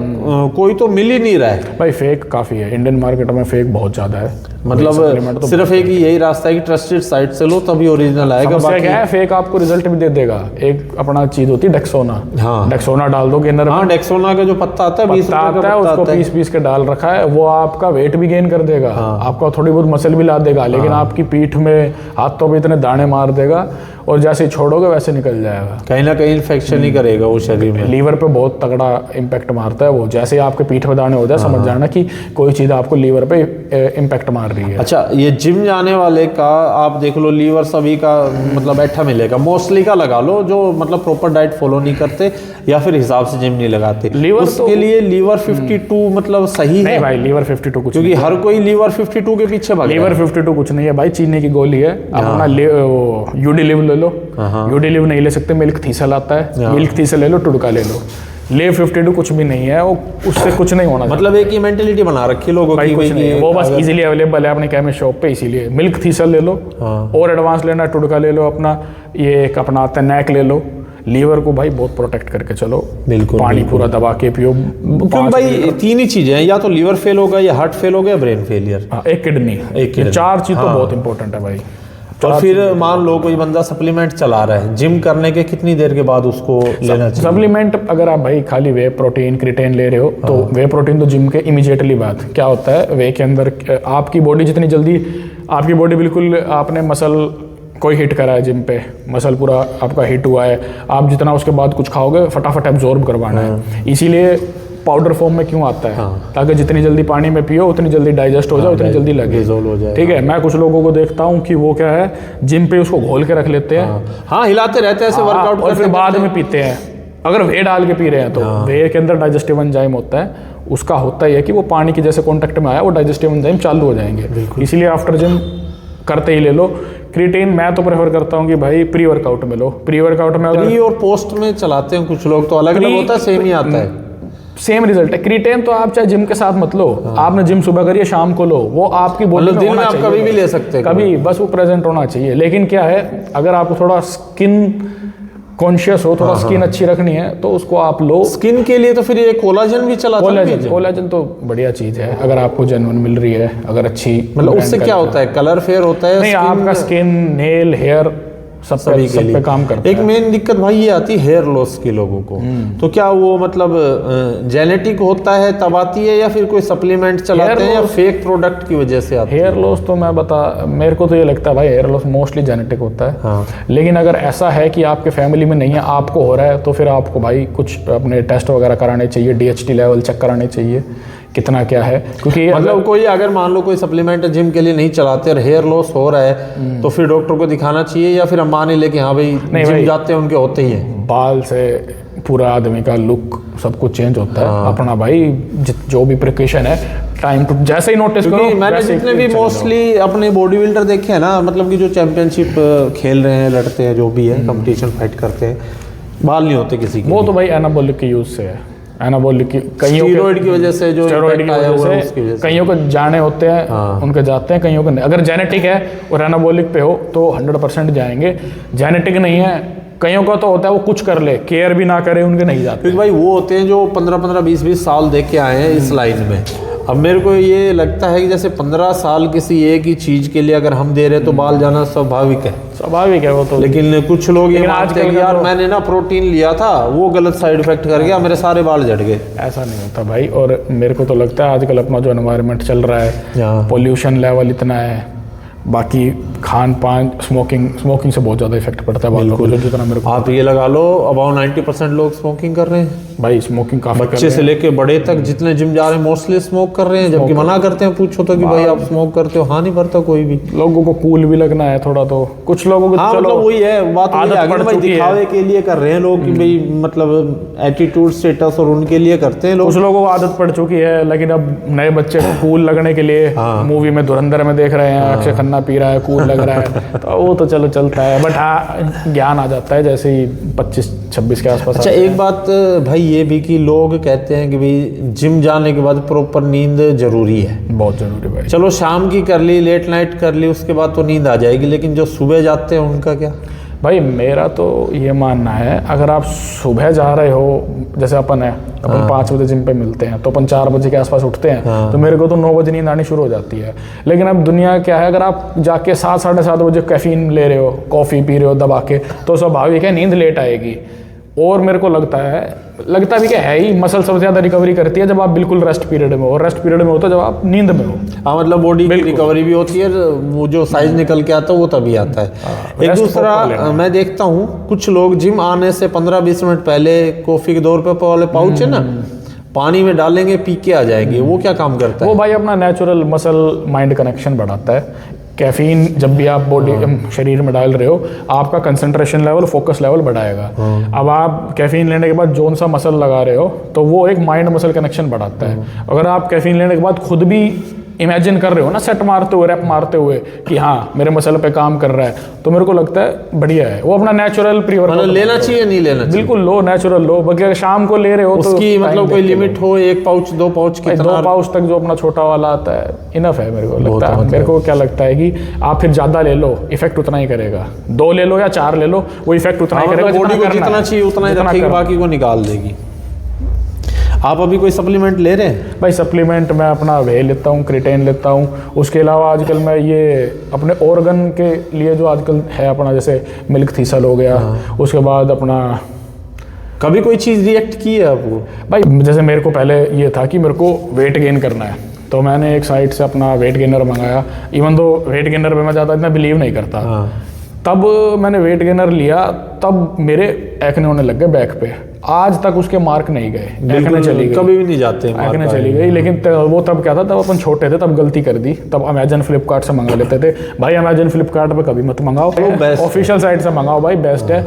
कोई तो मिल ही नहीं रहा है भाई। फेक काफ़ी है इंडियन मार्केट में, फेक बहुत ज़्यादा है। मतलब तो सिर्फ एक ही यही रास्ता है कि ट्रस्टेड साइट से लो तभी ओरिजिनल आएगा। बाकी क्या है, फेक आपको रिजल्ट भी दे देगा। एक अपना चीज होती है डेक्सोना, हाँ, डेक्सोना डाल दो गेनर में। हाँ, डेक्सोना का जो पत्ता आता है 20 रुपए का आता है, उसको पीस के डाल रखा है, वो आपका वेट भी गेन कर देगा, आपका थोड़ी बहुत मसल भी ला देगा, लेकिन आपकी पीठ में हाथों पे इतने दाने मार देगा, और जैसे ही छोड़ोगे वैसे निकल जाएगा। कहीं ना कहीं इन्फेक्शन ही करेगा वो शरीर में। लीवर पे बहुत तगड़ा इम्पैक्ट मारता है वो, जैसे ही आपके पीठ पे दाने हो जाए समझ जाना कि कोई चीज़ आपको लीवर पे इम्पैक्ट मार रही है। अच्छा, ये जिम जाने वाले का आप देख लो, लीवर सभी का मतलब बैठा मिलेगा, मोस्टली का लगा लो जो मतलब प्रॉपर डाइट फॉलो नहीं करते या फिर हिसाब से जिम नहीं लगाते, लीवर उसके लिए लीवर 52 मतलब सही है? नहीं भाई, लीवर 52 कुछ, क्योंकि हर कोई लीवर 52 के पीछे भाग। लीवर 52 कुछ नहीं है भाई, चीनी की गोली है। अपना यूडी लिव ले लो, यूडी लिव नहीं ले सकते, मिल्क थीसल आता है, मिल्क थीसल ले लो, टुडका ले लो। ले 52 कुछ भी नहीं है वो, उससे कुछ नहीं होना। मतलब एक ही मेंटेलिटी बना रखी लोगों की, कुछ नहीं है, वो बस इजीली अवेलेबल है अपने केमिस्ट शॉप पे, इसीलिए मिल्क थीसल ले लो, और एडवांस लेना टुडका ले लो, अपना ये एक अपना आता है नैक ले लो। लीवर को भाई बहुत प्रोटेक्ट करके चलो, बिल्कुल पानी पूरा दबा के पियो। क्यों भाई, 3 ही चीजें हैं, या तो लीवर फेल होगा, या हार्ट फेल होगा, या ब्रेन फेलियर, एक किडनी, 4 चीज तो बहुत इंपॉर्टेंट है भाई। और फिर मान लो कोई बंदा सप्लीमेंट चला रहा है, जिम करने के कितनी देर के बाद उसको लेना चाहिए सप्लीमेंट? अगर आप भाई खाली वे प्रोटीन क्रिटेन ले रहे हो तो वे प्रोटीन तो जिम के इमीडिएटली बाद क्या होता है, वे के अंदर आपकी बॉडी जितनी जल्दी, आपकी बॉडी बिल्कुल, आपने मसल कोई हिट करा है जिम पे, मसल पूरा आपका हिट हुआ है, आप जितना उसके बाद कुछ खाओगे फटाफट एब्जॉर्ब करवाना है, इसीलिए पाउडर फॉर्म में क्यों आता है, ताकि जितनी जल्दी पानी में पियो उतनी जल्दी डाइजेस्ट हो जाए, उतनी जल्दी लगे, ठीक है। मैं कुछ लोगों को देखता हूँ कि वो क्या है, जिम पे उसको घोल के रख लेते हैं, हाँ हिलाते रहते हैं ऐसे वर्कआउट, और फिर बाद में पीते हैं। अगर वे डाल के पी रहे हैं तो वे के अंदर डाइजेस्टिव एंजाइम होता है, उसका होता ही है कि वो पानी के जैसे कॉन्टेक्ट में आया वो डाइजेस्टिव एंजाइम चालू हो जाएंगे, इसीलिए आफ्टर जिम करते ही ले लो। क्रिएटिन मैं तो प्रेफर करता हूँ कि भाई प्री वर्कआउट में लो। प्री वर्कआउट में अगर प्री और पोस्ट में चलाते हैं कुछ लोग, तो अलग अलग होता है, सेम ही आता है, सेम रिजल्ट है। क्रिएटिन तो आप चाहे जिम के साथ मत लो, आपने जिम सुबह करिए शाम को लो, वो आपकी बॉडी में होना चाहिए, कभी भी ले सकते हैं, कभी बस वो प्रेजेंट होना चाहिए। लेकिन क्या है, अगर आपको थोड़ा स्किन कॉन्शियस हो, थोड़ा स्किन अच्छी रखनी है तो उसको आप लो। स्किन के लिए तो फिर ये कोलाजन भी चला, कोलाजन तो बढ़िया चीज है अगर आपको जेन्युइन मिल रही है, अगर अच्छी, मतलब उससे क्या होता है, कलर फेयर होता है? नहीं, आपका स्किन, नेल, हेयर सब पे काम करता है। एक मेन दिक्कत भाई ये आती है हेयर लॉस के लोगों को, तो क्या वो मतलब जेनेटिक होता है तब आती है, या फिर कोई सप्लीमेंट चलाते हैं, या फेक प्रोडक्ट की वजह से आती है? हेयर लॉस तो मेरे को तो ये लगता है भाई, हेयर लॉस मोस्टली जेनेटिक होता है। हाँ। लेकिन अगर ऐसा है कि आपके फैमिली में नहीं है, आपको हो रहा है, तो फिर आपको भाई कुछ अपने टेस्ट वगैरह कराने चाहिए, DHT लेवल चेक कराने चाहिए कितना क्या है, क्योंकि मतलब कोई अगर मान लो कोई सप्लीमेंट जिम के लिए नहीं चलाते और हेयर लॉस हो रहा है, तो फिर डॉक्टर को दिखाना चाहिए, या फिर हम मान ही ले कि हाँ भाई जिम जाते हैं उनके होते ही हैं? बाल से पूरा आदमी का लुक सब कुछ चेंज होता है। अपना भाई जो भी प्रिकॉशन है, टाइम टू जैसे ही नोटिस करो। मैंने जितने भी मोस्टली अपने बॉडी बिल्डर देखे हैं ना, मतलब कि जो चैंपियनशिप खेल रहे हैं, लड़ते हैं, जो भी है कंपटीशन फाइट करते हैं, बाल नहीं होते किसी के। वो तो भाई एनाबॉलिक के यूज से है। एनाबॉलिक कईयों स्टीरॉइड की वजह से जो स्टेरॉइड impact की आया हुआ है वजह उसकी वजह से से। कईयों को जाने होते हैं, उनके जाते हैं, कईयों को नहीं। अगर जेनेटिक है और एनाबॉलिक पे हो तो 100% जाएंगे। जेनेटिक नहीं है, कईयों का तो होता है वो कुछ कर ले, केयर भी ना करे, उनके नहीं जाते। क्योंकि भाई वो होते हैं जो 15-15, 20-20 साल देख के आए हैं इस लाइन में। अब मेरे को ये लगता है कि जैसे 15 साल किसी एक ही चीज़ के लिए अगर हम दे रहे हैं तो बाल जाना स्वाभाविक है। स्वाभाविक है वो तो। लेकिन कुछ लोग ये लेकिन मानते आजकल हैं कि का यार तो- मैंने ना प्रोटीन लिया था, वो गलत साइड इफेक्ट कर गया, मेरे सारे बाल झड़ गए। ऐसा नहीं होता भाई। और मेरे को तो लगता है आजकल अपना जो एनवायरनमेंट चल रहा है, हाँ। पोल्यूशन लेवल इतना है, बाकी खान पान, स्मोकिंग से बहुत ज़्यादा इफेक्ट पड़ता है बालों को, जो जितना मेरे को। आप ये लगा लो अबाउट 90% लोग स्मोकिंग कर रहे हैं। भाई स्मोकिंग काफ़ी बच्चे से लेके बड़े तक जितने जिम जा रहे हैं मोस्टली स्मोक कर रहे हैं, जबकि मना करते हैं, पूछो तो कि भाई आप स्मोक करते हो, हाँ नहीं भरता कोई भी। लोगों को कूल भी लगना है थोड़ा, तो कुछ लोगों को हाँ चलो मतलब वही है बात, वही आदत आ गई पड़ ना भाई, चुकी है। दिखावे के लिए कर रहे हैं लोग कि भाई मतलब एटीट्यूड स्टेटस और उनके लिए करते हैं लोग। कुछ लोगों को आदत पड़ चुकी है, लेकिन अब नए बच्चे कूल लगने के लिए मूवी में धुरंधर में देख रहे हैं, अक्षय खन्ना पी रहा है, कूल लग रहा है, तो वो तो चलो चलता है। बट हाँ, ज्ञान आ जाता है जैसे ही 25-26 के आसपास। अच्छा एक बात भाई ये भी कि लोग कहते हैं कि भाई जिम जाने के बाद प्रॉपर नींद जरूरी है। बहुत जरूरी भाई। चलो शाम की कर ली, लेट नाइट कर ली, उसके बाद तो नींद आ जाएगी, लेकिन जो सुबह जाते हैं उनका क्या? भाई मेरा तो ये मानना है, अगर आप सुबह जा रहे हो, जैसे अपन है, अपन 5 बजे जिम पे मिलते हैं, तो अपन 4 बजे के आसपास उठते हैं, तो मेरे को तो 9 बजे नींद आनी शुरू हो जाती है। लेकिन अब दुनिया क्या है, अगर आप जाके 7-7:30 बजे कैफीन ले रहे हो, कॉफ़ी पी रहे हो दबा के, तो स्वाभाविक है नींद लेट आएगी। और मेरे को लगता भी क्या है ही, मसल सबसे ज़्यादा रिकवरी करती है जब आप बिल्कुल रेस्ट पीरियड में हो, और रेस्ट पीरियड में हो तो जब आप नींद में हो। हाँ मतलब बॉडी की रिकवरी भी होती है, वो जो साइज निकल के आता है वो तभी आता है। एक rest दूसरा proper लेना। मैं देखता हूँ कुछ लोग जिम आने से 15-20 मिनट पहले कॉफ़ी के 2 रुपये वाले पाउच है ना, पानी में डालेंगे, पी के आ जाएंगे। वो क्या काम करता है? वो भाई अपना नेचुरल मसल माइंड कनेक्शन बढ़ाता है। कैफीन जब भी आप बॉडी शरीर में डाल रहे हो, आपका कंसंट्रेशन लेवल, फोकस लेवल बढ़ाएगा। अब आप कैफीन लेने के बाद जोन सा मसल लगा रहे हो, तो वो एक माइंड मसल कनेक्शन बढ़ाता है। अगर आप कैफीन लेने के बाद खुद भी इमेजिन कर रहे हो ना, सेट मारते हुए, रैप मारते हुए कि हाँ मेरे मसल पे काम कर रहा है, तो मेरे को लगता है बढ़िया है। वो अपना नेचुरल मतलब लेना चाहिए नहीं लेना चाहिए? बिल्कुल लो, नेचुरल लो। बाकी अगर शाम को ले रहे हो तो उसकी मतलब कोई लिमिट हो, 1 पाउच 2 पाउच भाई कितना? 2 पाउच तक जो अपना छोटा वाला आता है इनफ है मेरे को लगता है। मेरे को क्या लगता है कि आप फिर ज़्यादा ले लो, इफेक्ट उतना ही करेगा। 2 ले लो या 4 ले लो, वो इफेक्ट उतना ही करेगा। बॉडी को जितना चाहिए उतना ही रखेगी, बाकी को निकाल देगी। आप अभी कोई सप्लीमेंट ले रहे हैं? भाई सप्लीमेंट मैं अपना वे लेता हूँ, क्रिटेन लेता हूँ। उसके अलावा आजकल मैं ये अपने ऑर्गन के लिए जो आजकल है अपना, जैसे मिल्क थीसल हो गया, उसके बाद अपना कभी कोई चीज़ रिएक्ट की है आपको? भाई जैसे मेरे को पहले ये था कि मेरे को वेट गेन करना है, तो मैंने एक साइट से अपना वेट गेनर मंगाया। इवन दो वेट गेनर पे मैं ज़्यादा इतना बिलीव नहीं करता। तब मैंने वेट गेनर लिया, तब मेरे एक्ने होने लग गए बैक पे। आज तक उसके मार्क नहीं गए, एक्ने चली गई, कभी भी नहीं जाते एक्ने चली गई। लेकिन वो तब क्या था, तब अपन छोटे थे, तब गलती कर दी। तब अमेजन फ्लिपकार्ट से मंगा लेते थे। भाई अमेजन फ्लिपकार्ट पे कभी मत मंगाओ, ऑफिशियल साइट से मंगाओ भाई, बेस्ट है।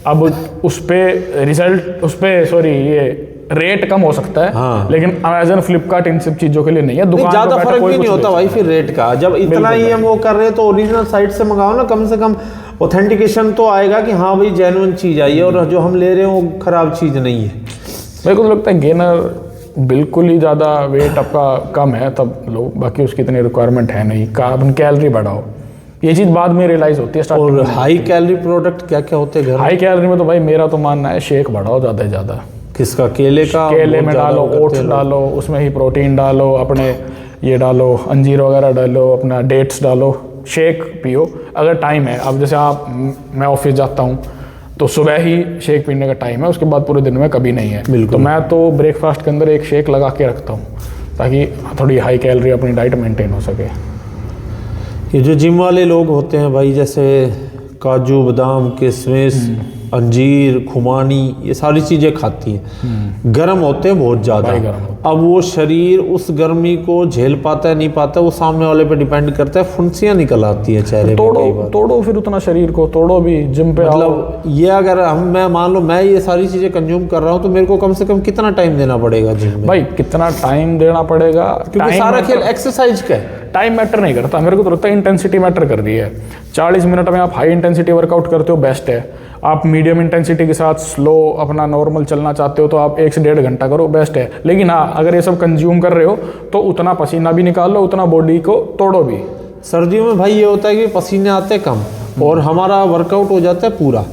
अब उस पर रिजल्ट, उस पर सॉरी ये रेट कम हो सकता है, लेकिन अमेजन फ्लिपकार्ट इन सब चीज़ों के लिए नहीं है। दुकान ज़्यादा फर्क भी नहीं होता भाई फिर रेट का। जब इतना ही हम वो कर रहे हैं तो ओरिजिनल साइट से मंगाओ ना, कम से कम ऑथेंटिकेशन तो आएगा कि हाँ भाई जेन्युइन चीज़ आई है, और जो हम ले रहे हैं वो खराब चीज़ नहीं है। मेरे को तो लगता है गेनर बिल्कुल ही ज़्यादा वेट आपका कम है तब लो, बाकी उसकी इतनी रिक्वायरमेंट है नहीं। कार्बन कैलोरी बढ़ाओ, ये चीज़ बाद में रियलाइज़ होती है। और हाई कैलोरी प्रोडक्ट क्या क्या होते हैं घर? हाई कैलोरी में तो भाई मेरा तो मानना है शेक बढ़ाओ ज़्यादा से ज़्यादा। किसका? केले का? केले में डालो, ओट्स डालो, उसमें ही प्रोटीन डालो, अपने ये डालो, अंजीर वगैरह डालो, अपना डेट्स डालो, शेक पियो अगर टाइम है। अब जैसे मैं ऑफिस जाता हूँ तो सुबह ही शेक पीने का टाइम है, उसके बाद पूरे दिन में कभी नहीं है। तो मैं तो ब्रेकफास्ट के अंदर एक शेक लगा के रखता हूँ ताकि थोड़ी हाई कैलोरी अपनी डाइट मेंटेन हो सके। ये जो जिम वाले लोग होते हैं भाई, जैसे काजू बादाम किशमिश अंजीर खुमानी, ये सारी चीज़ें खाती हैं, गर्म होते हैं बहुत ज़्यादा। अब वो शरीर उस गर्मी को झेल पाता है नहीं पाता, वो सामने वाले पे डिपेंड करता है। फुंसियाँ निकल आती है चेहरे पे। तोड़ो फिर उतना शरीर को, तोड़ो भी जिम पे। मतलब ये अगर मैं मान लो मैं ये सारी चीज़ें कंज्यूम कर रहा हूँ तो मेरे को कम से कम कितना टाइम देना पड़ेगा जिम में? भाई कितना टाइम देना पड़ेगा? क्योंकि सारा खेल एक्सरसाइज का है। टाइम मैटर नहीं करता, मेरे को तो लगता है इंटेंसिटी मैटर कर रही है। 40 मिनट में आप हाई इंटेंसिटी वर्कआउट करते हो, बेस्ट है। आप मीडियम इंटेंसिटी के साथ स्लो अपना नॉर्मल चलना चाहते हो तो आप 1 से 1.5 घंटा करो, बेस्ट है। लेकिन हाँ, अगर ये सब कंज्यूम कर रहे हो तो उतना पसीना भी निकाल लो, उतना बॉडी को तोड़ो भी। सर्दियों में भाई ये होता है कि पसीने आते कम और हमारा वर्कआउट हो जाता है पूरा।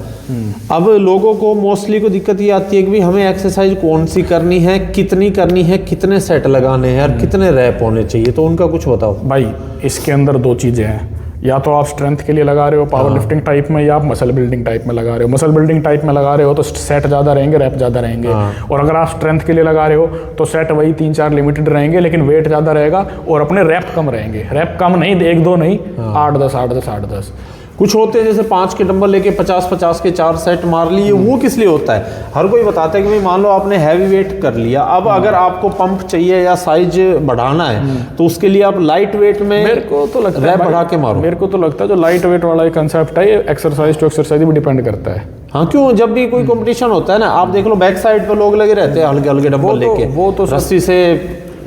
अब लोगों को मोस्टली को दिक्कत ये आती है कि भाई हमें एक्सरसाइज कौन सी करनी है, कितने सेट लगाने हैं और कितने रैप होने चाहिए, तो उनका कुछ बताओ भाई। इसके अंदर 2 चीज़ें हैं, या तो आप स्ट्रेंथ के लिए लगा रहे हो पावर लिफ्टिंग टाइप में, या आप मसल बिल्डिंग टाइप में लगा रहे हो। मसल बिल्डिंग टाइप में लगा रहे हो तो सेट ज़्यादा रहेंगे, रैप ज़्यादा रहेंगे। और अगर आप स्ट्रेंथ के लिए लगा रहे हो तो सेट वही 3-4 लिमिटेड रहेंगे, लेकिन वेट ज़्यादा रहेगा और अपने रैप कम रहेंगे। रैप कम नहीं, 1-2 नहीं, 8-10 8-10 8-10। कुछ होते हैं जैसे 5 के डंबल लेके 50-50 के 4 सेट मार लिए, वो किस लिए होता है? हर कोई बताता है कि भाई मान लो आपने हैवी वेट कर लिया, अब अगर आपको पंप चाहिए या साइज बढ़ाना है तो उसके लिए आप लाइट वेट में मेरे को तो लगता है रैप बढ़ा के मारो। मेरे को तो लगता है जो लाइट वेट वाला कंसेप्ट है, ये एक्सरसाइज टू एक्सरसाइज भी डिपेंड करता है। हाँ, क्यों? जब भी कोई कंपटीशन होता है ना, आप देख लो बैक साइड पे लोग लगे रहते हैं हल्के हल्के डंबल लेके, वो तो रस्सी से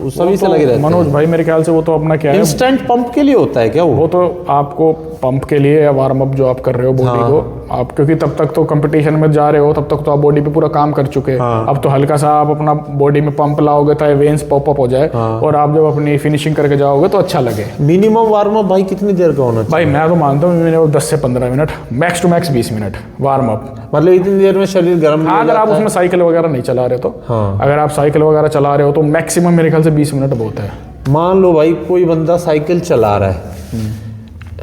सभी से लगे रहते हैं। मनोज भाई मेरे ख्याल से वो तो अपना क्या है, इंस्टेंट पंप के लिए होता है क्या वो? तो आपको पंप के लिए या वार्म अप जो आप कर रहे हो बॉडी को आप, क्योंकि तब तक तो कंपटीशन में जा रहे हो, तब तक तो आप बॉडी पे पूरा काम कर चुके हैं। अब तो हल्का सा आप अपना बॉडी में पंप लाओगे ताकि वेन्स पॉप अप हो जाए और आप जब अपनी फिनिशिंग करके जाओगे तो अच्छा लगे। मिनिमम वार्म अप भाई कितनी देर का होना चाहिए? भाई मैं तो मानता हूँ मिनिमम 10 से 15 minute, max to max 20 minute warm up. मतलब इतनी देर में शरीर गर्म नहीं हो अगर आप जाता है? उसमें साइकिल वगैरह नहीं चला रहे तो, अगर आप साइकिल वगैरह चला रहे हो तो मैक्सिमम मेरे ख्याल से 20 मिनट बहुत है। मान लो भाई कोई बंदा साइकिल चला रहा है,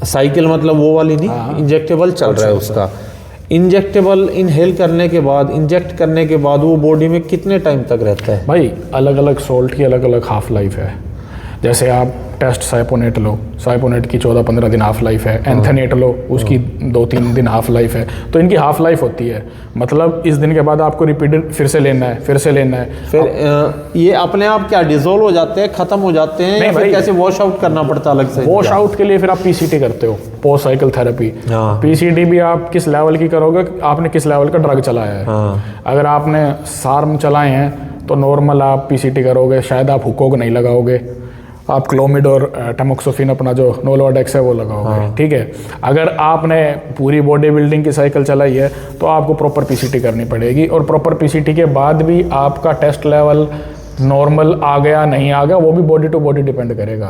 साइकिल मतलब वो वाली नहीं, इंजेक्टेबल चल रहा है उसका, इंजेक्टेबल इनहेल करने के बाद, इंजेक्ट करने के बाद वो बॉडी में कितने टाइम तक रहता है? भाई अलग अलग सोल्ट की अलग अलग हाफ लाइफ है। जैसे आप टेस्ट साइपोनेट लो, साइपोनेट की 14-15 दिन हाफ लाइफ है, एंथनेट लो उसकी 2-3 दिन हाफ लाइफ है। तो इनकी हाफ लाइफ होती है, मतलब इस दिन के बाद आपको रिपीटेड फिर से लेना है, फिर से लेना है। फिर ये अपने आप क्या डिजोल्व हो जाते हैं, खत्म हो जाते हैं, या फिर कैसे वॉश आउट करना पड़ता है अलग से? वॉश आउट के लिए फिर आप पीसीटी करते हो, पोस्ट साइकिल थेरेपी। पीसीटी भी आप किस लेवल की करोगे, आपने किस लेवल का ड्रग चलाया है। अगर आपने सार्म चलाए हैं तो नॉर्मल आप पीसीटी करोगे, शायद आप हुकोग नहीं लगाओगे, आप क्लोमिड और टैमोक्सोफिन अपना जो नोलोडेक्स है वो लगाओगे। ठीक है, अगर आपने पूरी बॉडी बिल्डिंग की साइकिल चलाई है तो आपको प्रॉपर पीसीटी करनी पड़ेगी, और प्रॉपर पीसीटी के बाद भी आपका टेस्ट लेवल नॉर्मल आ गया नहीं आ गया वो भी बॉडी टू बॉडी डिपेंड करेगा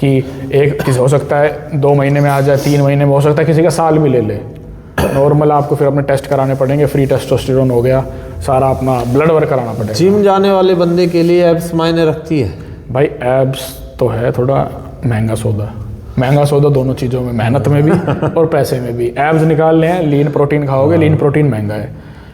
कि किसी हो सकता है 2 महीने में आ जाए, 3 महीने में हो सकता है किसी का साल भी ले ले। नॉर्मल आपको फिर अपने टेस्ट कराने पड़ेंगे, फ्री टेस्टोस्टेरोन हो गया, सारा अपना ब्लड वर्क कराना पड़ेगा। जिम जाने वाले बंदे के लिए एब्स मायने रखती है? भाई एब्स तो है थोड़ा महंगा सौदा दोनों चीज़ों में, मेहनत में भी और पैसे में भी। एब्स निकालने हैं, लीन प्रोटीन खाओगे, लीन प्रोटीन महंगा है।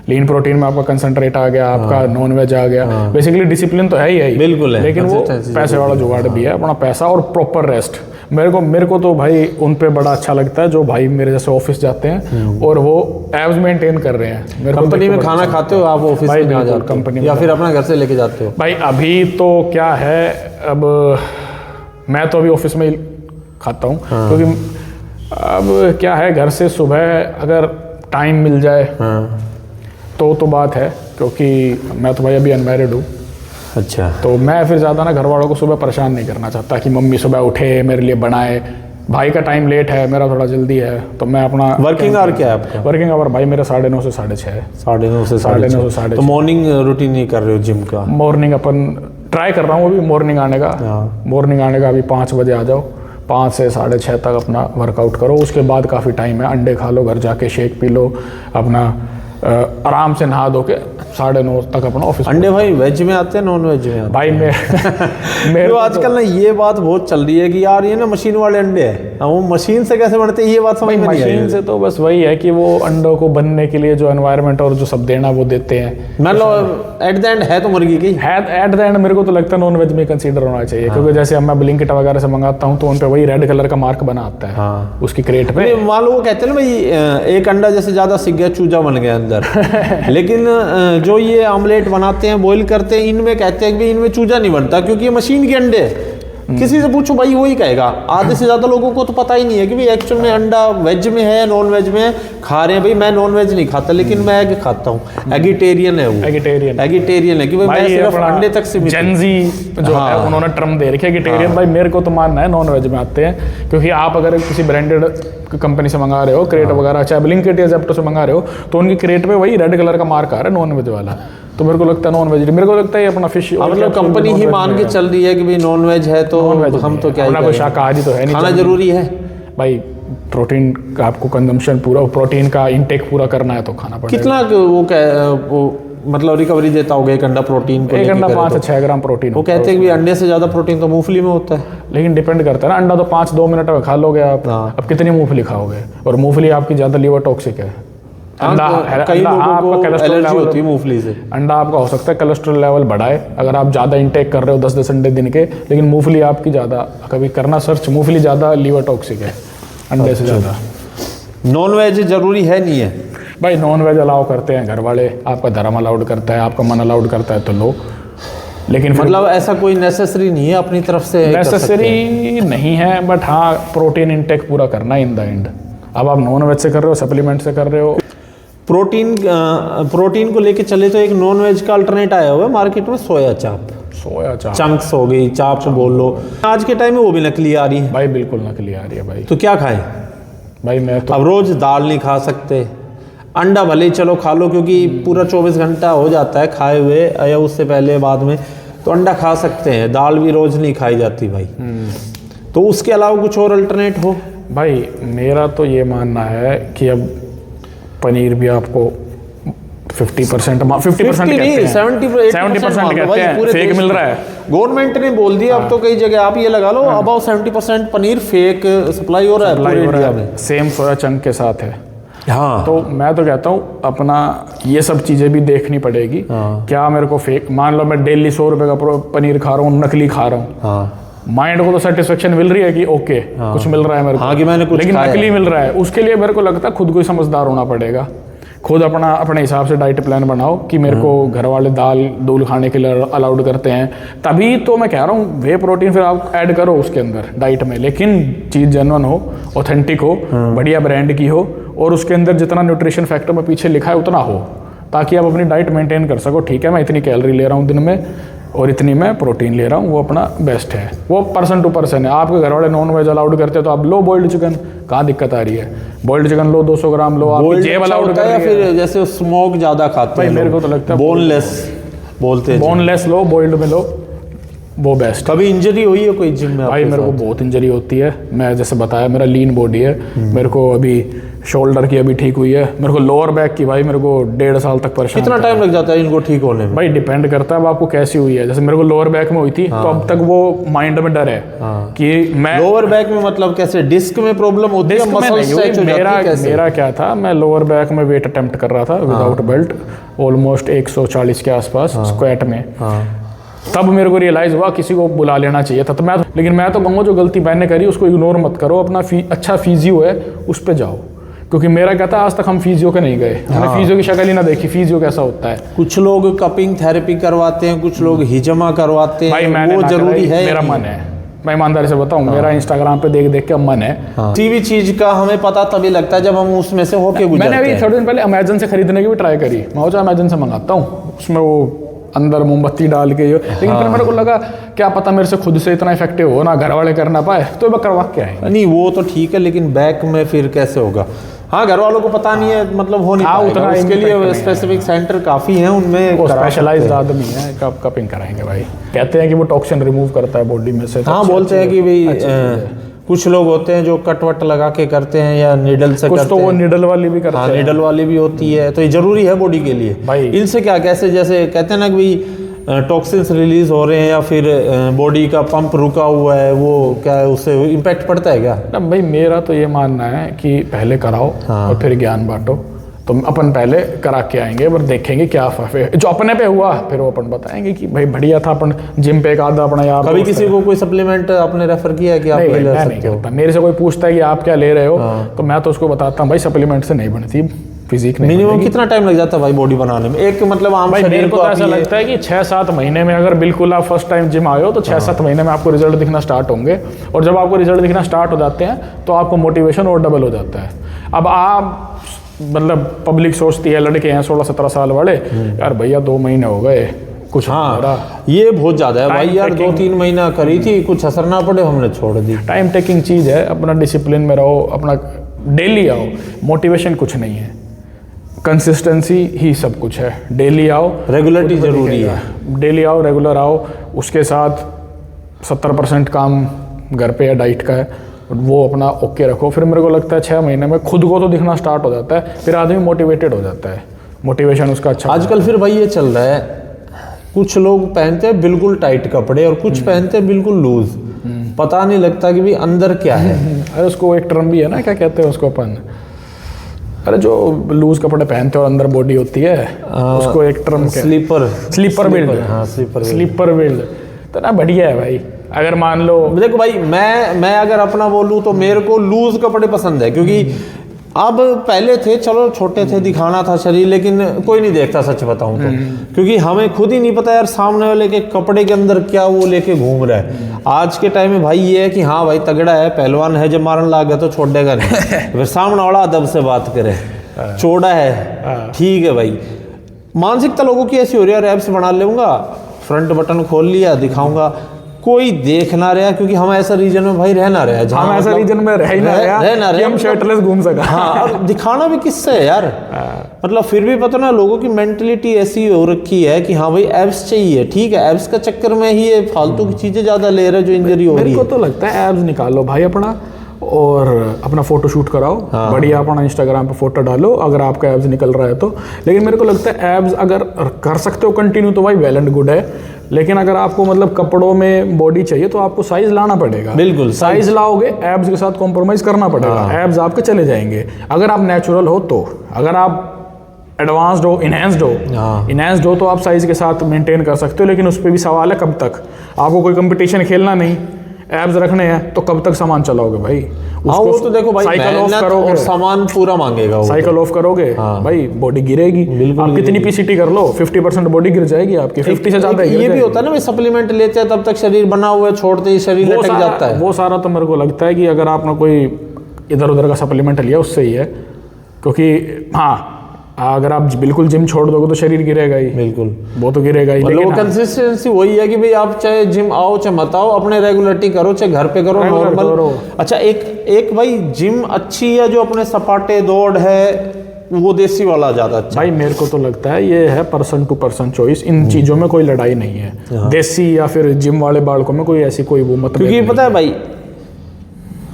लीन प्रोटीन में आपका कंसंट्रेट आ गया, आपका नॉन वेज आ गया, बेसिकली डिसिप्लिन तो है ही बिल्कुल है, लेकिन वो पैसे वाला जुगाड़ भी है, अपना पैसा और प्रॉपर रेस्ट। मेरे को तो भाई उन पे बड़ा अच्छा लगता है जो भाई मेरे जैसे ऑफिस जाते हैं और वो एब्स मेंटेन कर रहे हैं। कंपनी में खाना खाते हो आप ऑफिस में आ जाते कंपनी या फिर अपना घर से लेके जाते हो? भाई अभी तो क्या है, अब मैं तो अभी ऑफिस में ही खाता हूँ, क्योंकि अब क्या है, घर से सुबह अगर टाइम मिल जाए तो बात है, क्योंकि मैं तो भाई अभी अनमैरिड हूँ। अच्छा। तो मैं फिर ज़्यादा ना घर वालों को सुबह परेशान नहीं करना चाहता कि मम्मी सुबह उठे मेरे लिए बनाए। भाई का टाइम लेट है, मेरा थोड़ा जल्दी है, तो मैं अपना वर्किंग आवर क्या है आपका? वर्किंग आवर भाई मेरा 9:30 से 6:30 है। 9:30 से 6:30। तो मॉर्निंग रूटीन नहीं कर रहे हो जिम का? मॉर्निंग अपन ट्राई कर रहा हूँ अभी मॉर्निंग आने का। अभी 5 बजे आ जाओ, 5 से 6:30 तक अपना वर्कआउट करो। उसके बाद काफ़ी टाइम है, अंडे खा लो, घर जाके शेक पी लो, अपना आराम से नहा धो के 9:30 तक अपना ऑफिस। अंडे भाई वेज में आते हैं नॉन वेज में आते? भाई मेरे तो आजकल ना ये बात बहुत चल रही है कि यार ये ना मशीन वाले अंडे हैं, वो मशीन से कैसे बनते हैं ये बात समझ में नहीं आई। मशीन से तो बस वही है कि वो अंडों को बनने के लिए जो एनवायरनमेंट और जो सब देना वो देते हैं। मतलब एट द एंड है तो मुर्गी की है, एट द एंड मेरे को तो लगता है नॉन वेज में कंसीडर होना चाहिए। क्योंकि जैसे अब मैं ब्लिंकिट वगैरह से मंगाता हूँ तो उन पे वही रेड कलर का मार्क बना आता है उसकी क्रेट पे। मान लो वो कहते हैं ना भाई एक अंडा जैसे ज्यादा सिक गया चूजा बन गया अंदर लेकिन जो ये ऑमलेट बनाते हैं, बॉईल करते हैं, इनमें कहते हैं कि इनमें चूजा नहीं बनता क्योंकि ये मशीन के अंडे। किसी से पूछो भाई वही कहेगा। आधे से ज्यादा लोगों को तो पता ही नहीं है कि भाई एक्चुअल में अंडा वेज में है नॉन वेज में है। खा रहे हैं भाई, मैं नॉन वेज नहीं खाता लेकिन मैं एग खाता हूँ। एगिटेरियन है वो, एगिटेरियन है कि भाई मैं सिर्फ अंडे तक सीमित। जेनजी जो है उन्होंने टर्म दे रखी है एगिटेरियन। भाई मेरे को तो मानना है नॉन वेज में आते हैं, क्योंकि आप अगर किसी ब्रांडेड कंपनी से मंगा रहे हो क्रेट वगैरह, चाहे ब्लिंकिट या ज़ेप्टो से मंगा रहे हो, तो उनकी क्रेट पे वही रेड कलर का मार्क आ रहा है नॉन वेज वाला। तो मेरे को लगता है नॉन वेज, मेरे को लगता है ये अपना फिश, मतलब कंपनी ही मान के चल रही है कि भाई नॉन वेज है तो हम तो क्या कोई शाकाहारी तो है नहीं, खाना जरूरी है भाई। प्रोटीन का आपको कंजम्पशन पूरा, प्रोटीन का इंटेक पूरा करना है तो खाना पड़ेगा। कितना वो मतलब रिकवरी देता होगा एक अंडा प्रोटीन को? एक अंडा 5 से 6 ग्राम प्रोटीन। वो कहते हैं कि अंडे से ज्यादा प्रोटीन तो मूंगफली में होता है, लेकिन डिपेंड करता है ना। अंडा तो 5-2 मिनट में खा लोगे आप, अब कितनी मूंगफली खाओगे? और मूंगफली आपकी ज्यादा लीवर टॉक्सिक है। अंडा कई लोगों को एलर्जी होती है मूंगफली से। अंडा आपका हो सकता है कोलेस्ट्रॉल लेवल बढ़ाए अगर आप ज़्यादा इंटेक कर रहे हो 10-10 अंडे दिन के, लेकिन मूंगफली आपकी ज़्यादा, कभी करना सर्च, मूंगफली ज़्यादा लीवर टॉक्सिक है अंडे से ज़्यादा। नॉन वेज जरूरी है नहीं है भाई? नॉन वेज अलाउ करते हैं घर वाले, आपका धर्म अलाउड करता है, आपका मन अलाउड करता है तो लो, लेकिन मतलब ऐसा कोई नेसेसरी नहीं है अपनी तरफ से? नेसेसरी नहीं है, बट हाँ प्रोटीन इंटेक पूरा करना इन द एंड। अब आप नॉन वेज से कर रहे हो, सप्लीमेंट से कर रहे हो। प्रोटीन को लेके चले तो एक नॉन वेज का अल्टरनेट आया हुआ है मार्केट में, सोया चाप। सोया चाप, चंक्स हो गई, चाप बोल लो। आज के टाइम में वो भी नकली आ रही है भाई, बिल्कुल नकली आ रही है भाई। तो क्या खाएं भाई? मैं तो अब रोज दाल नहीं खा सकते, अंडा भले ही चलो खा लो क्योंकि पूरा 24 घंटा हो जाता है खाए हुए या उससे पहले बाद में, तो अंडा खा सकते हैं। दाल भी रोज नहीं खाई जाती भाई। तो उसके अलावा कुछ और अल्टरनेट हो? भाई मेरा तो ये मानना है कि अब पनीर भी आपको 50% 50% कहते हैं, 70% कहते हैं फेक मिल रहा है। गवर्नमेंट ने बोल दिया अब तो कई जगह, आप ये लगा लो अबाउट 70% पनीर फेक सप्लाई हो रहा है पूरे इंडिया में। सेम सोया चंक के साथ है। हाँ, तो मैं तो कहता हूँ अपना ये सब चीज़ें भी देखनी पड़ेगी। क्या मेरे को फेक, मान लो मैं डेली 100 रुपये का पनीर खा रहा हूँ, नकली खा रहा हूँ, माइंड को तो सेटिस्फेक्शन मिल रही है कि ओके कुछ मिल रहा है मेरे को, कि मैंने कुछ लेकिन नकली मिल रहा है। उसके लिए मेरे को लगता है खुद को ही समझदार होना पड़ेगा। खुद अपने हिसाब से डाइट प्लान बनाओ कि मेरे को घर वाले दाल दूल खाने के लिए अलाउड करते हैं, तभी तो मैं कह रहा हूँ वे प्रोटीन फिर आप ऐड करो उसके अंदर डाइट में, लेकिन चीज़ जेन्युइन हो, ऑथेंटिक हो, बढ़िया ब्रांड की हो, और उसके अंदर जितना न्यूट्रिशन फैक्टर में पीछे लिखा है उतना हो, ताकि आप अपनी डाइट मेंटेन कर सको। ठीक है मैं इतनी कैलोरी ले रहा हूँ दिन में और इतनी मैं प्रोटीन ले रहा हूँ, वो अपना बेस्ट है, वो पर्सन टू पर्सन है। आपके घर वाले नॉन वेज अलाउड करते हैं तो आप लो बॉइल्ड चिकन, कहाँ दिक्कत आ रही है? बॉइल्ड चिकन लो 200 ग्राम लो, आपकी जेब अलाउड कर रही है। फिर जैसे स्मोक ज़्यादा खाते हैं मेरे को तो लगता है बोनलेस बोलते हैं, बोनलेस लो, बॉइल्ड में लो, वो बेस्ट। कभी इंजरी हुई है कोई जिम में? भाई मेरे को बहुत इंजरी होती है। मैं जैसे बताया मेरा लीन बॉडी है, मेरे को अभी शोल्डर की अभी ठीक हुई है, मेरे को लोअर बैक की भाई मेरे को 1.5 साल तक परेशान। कितना टाइम लग जाता है इनको ठीक होने में? भाई डिपेंड करता है अब आपको कैसी हुई है। जैसे मेरे को लोअर बैक में हुई थी तो अब तक वो माइंड में डर है कि मैं लोअर बैक में मतलब कैसे? डिस्क में प्रॉब्लम होती है? मेरा क्या था, मैं लोअर बैक में वेट अटेम्प्ट कर रहा था विदाउट बेल्ट, ऑलमोस्ट 140 के आसपास स्क्वाट में। तब मेरे को रियलाइज हुआ किसी को बुला लेना चाहिए था। तो लेकिन मैं तो कहूँगा जो गलती मैंने करी उसको इग्नोर मत करो, अपना अच्छा फिजियो है उस पर जाओ। क्योंकि मेरा क्या था, आज तक हम फिजियो के नहीं गए, हमने फिजियो की शक्ल ही ना देखी, फिजियो कैसा होता है। कुछ लोग कपिंग थेरेपी करवाते हैं, कुछ लोग हिजमा करवाते हैं, वो जरूरी है? मेरा मन है, मैं ईमानदारी से बताऊं, मेरा इंस्टाग्राम पे देख देख के मन है। किसी भी चीज का हमें पता तभी लगता है जब हम उसमें से होके गुजरते हैं। मैंने अभी थोड़े दिन पहले अमेजन से खरीदने की भी ट्राई करी, मैं सोचा अमेजन से मंगाता हूँ, उसमें वो अंदर मोमबत्ती डाल के, लेकिन फिर मेरे को लगा क्या पता मेरे से खुद से इतना इफेक्टिव हो ना, घर वाले कर ना पाए, तो मैं करवा के आए। नहीं वो तो ठीक है, लेकिन बैक में फिर कैसे होगा? हाँ घर वालों को पता नहीं है, मतलब हो नहीं पाएगा उतना, उसके लिए स्पेसिफक सेंटर काफ़ी हैं, उनमें स्पेशलाइज्ड आदमी है, कब कपिंग कराएंगे भाई। कहते हैं कि वो टॉक्सिन रिमूव करता है बॉडी में से। हाँ बोलते हैं कि भाई कुछ लोग होते हैं जो कटवट लगा के करते हैं या निडल से करते हैं, तो वो निडल वाली भी करते हैं। हाँ निडल वाली भी होती है, तो ये जरूरी है बॉडी के लिए भाई। इनसे क्या कैसे जैसे कहते हैं ना कि टॉक्सिन्स रिलीज हो रहे हैं या फिर बॉडी का पंप रुका हुआ है, वो क्या है उससे इम्पैक्ट पड़ता है क्या? ना भाई मेरा तो ये मानना है कि पहले कराओ और फिर ज्ञान बांटो। तो अपन पहले करा के आएंगे और देखेंगे क्या जो अपने पे हुआ फिर वो अपन बताएंगे कि भाई बढ़िया था, अपन जिम पे एक आधा अपना यार। कभी किसी को कोई सप्लीमेंट आपने रेफर किया है कि आप ले सकते हो? मेरे से कोई पूछता है कि आप क्या ले रहे हो तो मैं तो उसको बताता हूँ भाई सप्लीमेंट से नहीं बनती, फिजिक नहीं मिनिमम बनेगी। कितना टाइम लग जाता है भाई बॉडी बनाने में? एक मतलब आम भाई मेरे शरीर को को तो आप ऐसा ये- लगता है कि 6-7 महीने में, अगर बिल्कुल आप फर्स्ट टाइम जिम आए हो तो 6-7 महीने में आपको रिजल्ट दिखना स्टार्ट होंगे। और जब आपको रिजल्ट दिखना स्टार्ट हो जाते हैं तो आपको मोटिवेशन और डबल हो जाता है। अब आप मतलब पब्लिक सोचती है लड़के हैं 16-17 साल वाले, यार भैया 2 महीने हो गए कुछ हाँ ये बहुत ज्यादा है भाई Time यार। taking। 2-3 महीना करी थी, कुछ असर ना पड़े, हमने छोड़ दी। टाइम टेकिंग चीज़ है, अपना डिसिप्लिन में रहो, अपना डेली आओ। मोटिवेशन कुछ नहीं है, कंसिस्टेंसी ही सब कुछ है। डेली आओ, रेगुलरिटी जरूरी है। डेली आओ, रेगुलर आओ। उसके साथ 70% काम घर पे या डाइट का है, वो अपना ओके रखो। फिर मेरे को लगता है 6 महीने में खुद को तो दिखना स्टार्ट हो जाता है, फिर आदमी मोटिवेटेड हो जाता है, मोटिवेशन उसका अच्छा। आजकल फिर भाई ये चल रहा है, कुछ लोग पहनते हैं बिल्कुल टाइट कपड़े और कुछ पहनते हैं बिल्कुल लूज, पता नहीं लगता कि भाई अंदर क्या है। अरे उसको एक टर्म भी है ना, क्या कहते हैं उसको अपन, अरे जो लूज कपड़े पहनते हैं और अंदर बॉडी होती है, उसको एक टर्म स्लीपर बिल्ड। हाँ स्लीपर। स्लीपर बिल्ड तो ना बढ़िया है भाई। अगर मान लो देखो भाई मैं अगर अपना बोलूँ तो मेरे को लूज कपड़े पसंद है, क्योंकि अब पहले थे चलो छोटे थे दिखाना था शरीर, लेकिन कोई नहीं देखता सच बताऊं तो, क्योंकि हमें खुद ही नहीं पता यार सामने वाले के कपड़े के अंदर क्या वो लेके घूम रहा है। आज के टाइम में भाई ये है कि हाँ भाई तगड़ा है, पहलवान है, जब मारने लग गया तो छोड़ेगा नहीं। फिर सामने वाला अदब से बात करे, चौड़ा है ठीक है भाई। मानसिकता लोगों की ऐसी हो रही है, एब्स बना लूंगा, फ्रंट बटन खोल लिया, दिखाऊंगा, कोई देख ना रहा, क्योंकि हम ऐसा रीजन में भाई रह ना रहे, हम ऐसा रीजन में रह ही ना रहे कि हम शर्टलेस घूम सका। हाँ और दिखाना भी किससे है यार। मतलब फिर भी पता ना लोगों की मेंटलिटी ऐसी हो रखी है कि हाँ भाई एब्स चाहिए, ठीक है एब्स के चक्कर में ही ये फालतू की चीजें ज्यादा ले रहे जो इंजरी हो रही मेरे है। को तो लगता है एब्स निकालो भाई अपना, और अपना फोटो शूट कराओ, बढ़िया अपना इंस्टाग्राम पे फोटो डालो अगर आपका एब्स निकल रहा है तो। लेकिन मेरे को लगता है एब्स अगर कर सकते हो कंटिन्यू तो भाई वेल एंड गुड है, लेकिन अगर आपको मतलब कपड़ों में बॉडी चाहिए तो आपको साइज लाना पड़ेगा। बिल्कुल साइज लाओगे, एब्स के साथ कॉम्प्रोमाइज करना पड़ेगा, एब्स आपके चले जाएंगे। अगर आप नेचुरल हो तो, अगर आप एडवांस्ड हो, इनहेंस्ड हो तो आप साइज के साथ मेंटेन कर सकते हो। लेकिन उस पर भी सवाल है कब तक, आपको कोई कंपटीशन खेलना नहीं, एब्स रखने हैं तो कब तक सामान चलाओगे भाई? हाँ वो तो देखो भाई साइकिल ऑफ मेहनत करोगे, और सामान पूरा मांगेगा वो। साइकिल ऑफ करोगे भाई बॉडी गिरेगी। आप कितनी पीसीटी कर लो 50% बॉडी गिर जाएगी आपकी, 50 से ज्यादा ये भी होता है ना भाई, सप्लीमेंट लेते हैं तब तक शरीर बना हुआ है, छोड़ते ही शरीर लटक जाता है। वो सारा तो मेरे को लगता है कि अगर आपने कोई इधर उधर का सप्लीमेंट लिया उससे ही है, क्योंकि हाँ अगर आप बिल्कुल जिम छोड़ दोगे तो शरीर गिरेगा ही, बिल्कुल वो तो गिरेगा ही। मतलब कंसिस्टेंसी वही है कि भाई आप चाहे जिम आओ चाहे मत आओ, अपने रेगुलरिटी करो, चाहे घर पे करो नॉर्मल। अच्छा एक भाई जिम अच्छी है जो अपने सपाटे दौड़ है वो देसी वाला ज्यादा अच्छा भाई मेरे को तो लगता है ये है पर्सन टू पर्सन चॉइस, इन चीजों में कोई लड़ाई नहीं है। देसी या फिर जिम वाले बालकों में कोई ऐसी कोई वो मत, क्योंकि पता है भाई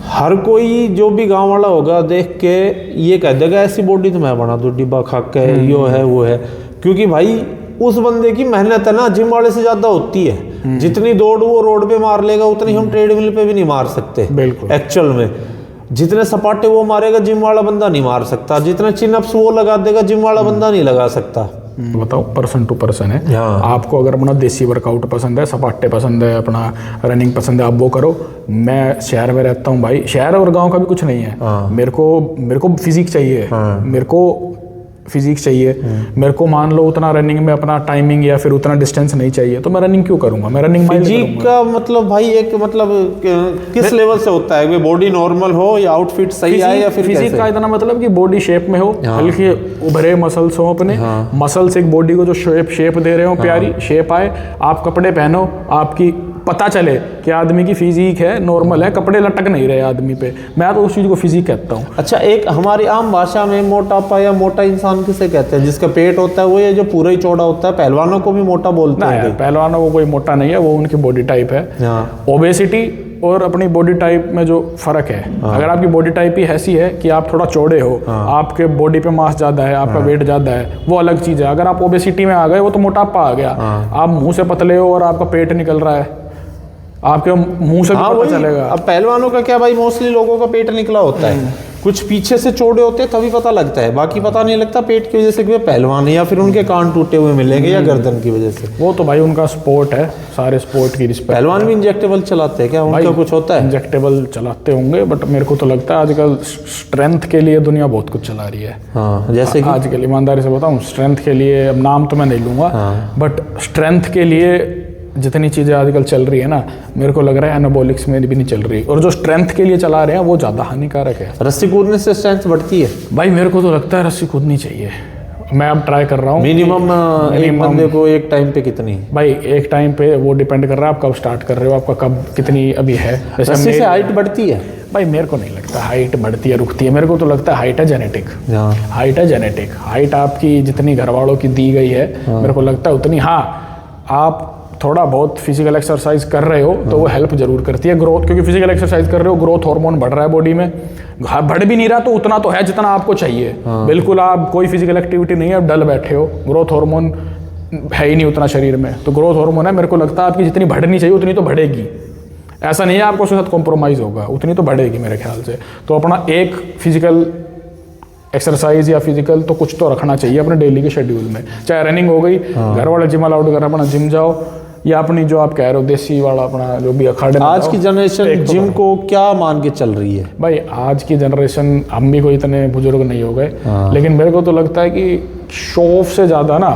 हर कोई जो भी गांव वाला होगा देख के ये कह देगा ऐसी बॉडी तो मैं बना दूं, डिब्बा खा के यो है वो है, क्योंकि भाई उस बंदे की मेहनत है ना जिम वाले से ज्यादा होती है। जितनी दौड़ वो रोड पे मार लेगा उतनी हम ट्रेडमिल पे भी नहीं मार सकते बिल्कुल एक्चुअल में। जितने सपाटे वो मारेगा जिम वाला बंदा नहीं मार सकता, जितने चिनअप्स वो लगा देगा जिम वाला बंदा नहीं लगा सकता। बताओ पर्सन टू पर्सन है। हाँ। आपको अगर अपना देसी वर्कआउट पसंद है, सपाटे पसंद है, अपना रनिंग पसंद है, आप वो करो। मैं शहर में रहता हूँ भाई, शहर और गांव का भी कुछ नहीं है। हाँ। मेरे को फिजिक चाहिए, मेरे को फिजिक्स चाहिए, मेरे को मान लो उतना रनिंग में अपना टाइमिंग या फिर उतना डिस्टेंस नहीं चाहिए तो मैं रनिंग क्यों करूंगा? मैं रनिंग फिजिक का मतलब भाई एक मतलब किस लेवल से होता है? बॉडी नॉर्मल हो या आउटफिट सही आए या फिर फिजिक का इतना मतलब कि बॉडी शेप में हो, हल्के उभरे मसल्स हो, अपने मसल्स एक बॉडी को जो शेप दे रहे हो, प्यारी शेप आए, आप कपड़े पहनो, आपकी पता चले कि आदमी की फिजिक है, नॉर्मल है, कपड़े लटक नहीं रहे आदमी पे। मैं तो उस चीज़ को फिजिक कहता हूँ। अच्छा एक हमारी आम भाषा में मोटापा या मोटा इंसान किसे कहते हैं? जिसका पेट होता है वो या जो पूरा ही चौड़ा होता है? पहलवानों को भी मोटा बोलते हैं? पहलवानों को कोई मोटा नहीं है, वो उनकी बॉडी टाइप है। ओबेसिटी और अपनी बॉडी टाइप में जो फर्क है, अगर आपकी बॉडी टाइप ही ऐसी है कि आप थोड़ा चौड़े हो, आपके बॉडी पे मास ज्यादा है, आपका वेट ज्यादा है, वो अलग चीज है। अगर आप ओबेसिटी में आ गए वो तो मोटापा आ गया। आप मुंह से पतले हो और आपका पेट निकल रहा है, आपके मुंह से भी पता चलेगा। अब पहलवानों का क्या भाई, मोस्टली लोगों का पेट निकला होता है, कुछ पीछे से चौड़े होते हैं तभी पता लगता है, बाकी पता नहीं लगता पेट की वजह से कि वे पहलवान है या फिर उनके कान टूटे हुए मिलेंगे या गर्दन की वजह से। वो तो भाई उनका स्पोर्ट है, सारे स्पोर्ट की रिस्पेक्ट। पहलवान भी इंजेक्टेबल चलाते हैं क्या, उनका कुछ होता है? इंजेक्टेबल चलाते होंगे, बट मेरे को तो लगता है आजकल स्ट्रेंथ के लिए दुनिया बहुत कुछ चला रही है। हाँ, जैसे कि आजकल ईमानदारी से बताऊं, स्ट्रेंथ के लिए, अब नाम तो मैं नहीं लूँगा, बट स्ट्रेंथ के लिए जितनी चीज़ें आजकल चल रही है ना, मेरे को लग रहा है एनाबॉलिक्स में भी नहीं चल रही, और जो स्ट्रेंथ के लिए चला रहे हैं वो ज़्यादा हानिकारक है। रस्सी कूदने से स्ट्रेंथ बढ़ती है भाई मेरे को तो लगता है रस्सी कूदनी चाहिए, मैं अब ट्राई कर रहा हूँ। मिनिमम एक बंदे को एक टाइम पे कितनी? भाई एक टाइम पे वो डिपेंड कर रहा है आप कब स्टार्ट कर रहे हो, आपका कब कितनी अभी है। रस्सी से हाइट बढ़ती है? भाई मेरे को नहीं लगता हाइट बढ़ती है रुकती है, मेरे को तो लगता है हाइट है जेनेटिक। हाइट है जेनेटिक, हाइट आपकी जितनी घर वालों की दी गई है, मेरे को लगता है उतनी। हाँ, आप थोड़ा बहुत फिजिकल एक्सरसाइज कर रहे हो तो वो हेल्प जरूर करती है ग्रोथ, क्योंकि फिजिकल एक्सरसाइज कर रहे हो, ग्रोथ हार्मोन बढ़ रहा है बॉडी में। बढ़ भी नहीं रहा तो उतना तो है जितना आपको चाहिए। बिल्कुल आप कोई फिजिकल एक्टिविटी नहीं है, आप डल बैठे हो, ग्रोथ हार्मोन है ही नहीं उतना शरीर में, तो ग्रोथ हार्मोन है, मेरे को लगता है आपकी जितनी बढ़नी चाहिए उतनी तो बढ़ेगी। ऐसा नहीं है आपको उसके साथ कॉम्प्रोमाइज़ होगा, उतनी तो बढ़ेगी मेरे ख्याल से। तो अपना एक फिजिकल एक्सरसाइज या फिजिकल तो कुछ तो रखना चाहिए अपने डेली के शेड्यूल में, चाहे रनिंग हो गई, घर वाले जिम अलाउड कर अपना जिम जाओ, या अपनी जो आप कह रहे हो देसी वाला अपना जो भी अखाड़े। आज की जनरेशन जिम को क्या मान के चल रही है? भाई आज की जनरेशन, हम भी कोई इतने बुजुर्ग नहीं हो गए, लेकिन मेरे को तो लगता है कि शो ऑफ से ज़्यादा ना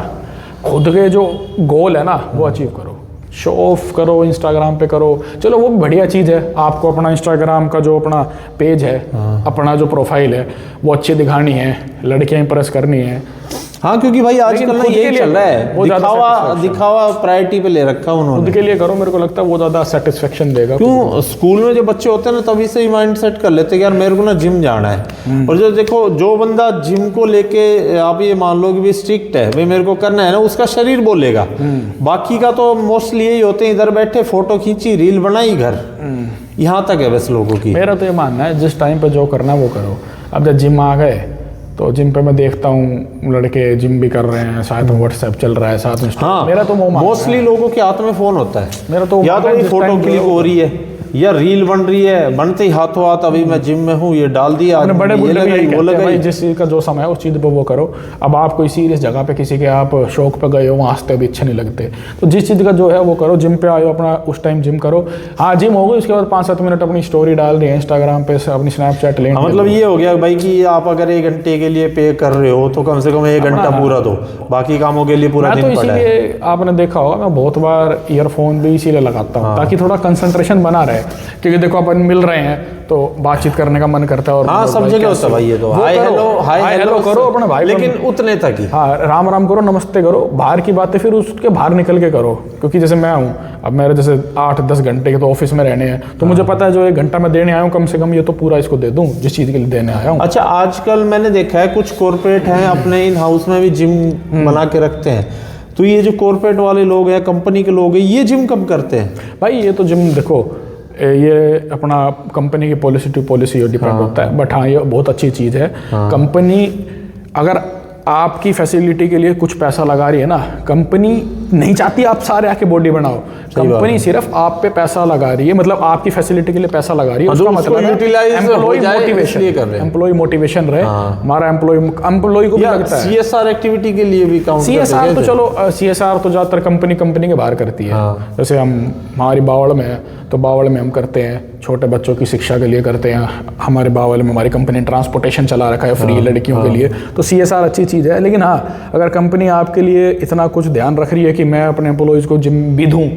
खुद के जो गोल है ना वो अचीव करो। शो ऑफ करो इंस्टाग्राम पे करो, चलो वो भी बढ़िया चीज़ है, आपको अपना इंस्टाग्राम का जो अपना पेज है, अपना जो प्रोफाइल है वो अच्छी दिखानी है, लड़कियां इंप्रेस करनी है। हाँ, क्योंकि भाई आजकल ना यही चल रहा है, दिखावा प्रायोरिटी पे ले रखा उन्होंने। खुद के लिए करो, मेरे को लगता है वो ज़्यादा सेटिस्फेक्शन देगा। क्यों, स्कूल में जो बच्चे होते हैं ना तभी से ही माइंड सेट कर लेते हैं कि यार मेरे को ना जिम जाना है। और जो देखो, जो बंदा जिम को लेके आप ये मान लो कि भी स्ट्रिक्ट है, भाई मेरे को करना है ना, उसका शरीर बोलेगा। बाकी का तो मोस्टली यही होते हैं, इधर बैठे फोटो खींची, रील बनाई, घर, यहाँ तक है बस लोगों की। मेरा तो ये मानना है जिस टाइम पे जो करना है वो करो। अब जब जिम आ गए तो जिम पे मैं देखता हूँ लड़के जिम भी कर रहे हैं, साथ में व्हाट्सएप चल रहा है, साथ में। हाँ, मेरा तो मोस्टली लोगों के हाथ में फोन होता है, मेरा तो या तो फोटो क्लिक हो रही है या रील बन रही है, बनते ही हाथों हाथ अभी मैं जिम में हूँ, ये डाल दिया। बड़े बुढ़े भी यही कहते हैं भाई, जिस चीज़ का जो समय है उस चीज़ पे वो करो। अब आप कोई सीरियस जगह पे किसी के आप शौक पे गए हो, वहाँ हंसते भी अच्छे नहीं लगते, तो जिस चीज़ का जो है वो करो। जिम पे आए हो अपना उस टाइम जिम करो। हाँ, जिम हो गई, उसके बाद 5-7 मिनट अपनी स्टोरी डाल रही है इंस्टाग्राम पे, अपनी स्नैपचैट लिंक। मतलब ये हो गया भाई कि आप अगर 1 घंटे के लिए पे कर रहे हो तो कम से कम 1 घंटा पूरा दो, बाकी कामों के लिए पूरा दिन पड़ा है। इसीलिए आपने देखा होगा मैं बहुत बार ईयरफोन भी इसीलिए लगाता हूँ, ताकि थोड़ा कंसंट्रेशन बना रहे, क्योंकि देखो अपन मिल रहे हैं तो बातचीत करने का मन करता है। और हाँ, सब जगह होता है भाई, ये तो हाय हेलो करो अपने भाई, लेकिन उतने तक ही। हाँ, राम राम करो, नमस्ते करो, बाहर की बातें फिर उसके बाहर निकल के करो। क्योंकि जैसे मैं हूँ, अब मेरे जैसे 8-10 घंटे के तो ऑफिस में रहने हैं, तो मुझे पता है जो 1 घंटा मैं देने आया हूँ, कम से कम ये तो पूरा इसको दे दूँ जिस चीज़ के लिए देने आया हूँ। अच्छा, आजकल मैंने देखा है कुछ कॉर्पोरेट हैं अपने इन हाउस में भी जिम बना के रखते हैं, तो ये जो कॉर्पोरेट वाले लोग हैं, कंपनी के लोग हैं, ये जिम कब करते हैं? भाई ये तो जिम देखो, ये अपना कंपनी की पॉलिसी टू पॉलिसी डिपेंड होता है, बट हाँ ये बहुत अच्छी चीज़ है। कंपनी अगर आपकी फैसिलिटी के लिए कुछ पैसा लगा रही है ना, कंपनी नहीं चाहती आप सारे आके बॉडी बनाओ, कंपनी सिर्फ आप पे पैसा लगा रही है, मतलब आपकी फैसिलिटी के लिए पैसा लगा रही है। उसका मतलब एम्प्लॉय मोटिवेशन रहे, हमारा एम्प्लॉय को भी लगता है। सीएसआर एक्टिविटी के लिए भी काउंट करते हैं। सीएसआर तो चलो, सीएसआर तो ज़्यादातर कंपनी के बाहर करती है। जैसे हमारी बावड़ में है तो बावड़ में हम करते हैं, छोटे बच्चों की शिक्षा के लिए करते हैं। हमारे बावड़ में हमारी कंपनी ट्रांसपोर्टेशन चला रखा है फ्री लड़कियों के लिए, तो सीएसआर अच्छी चीज़ है। लेकिन हाँ, अगर कंपनी आपके लिए इतना कुछ ध्यान रख रही है कि मैं अपने एम्प्लॉयज़ को जिम भी दूँ,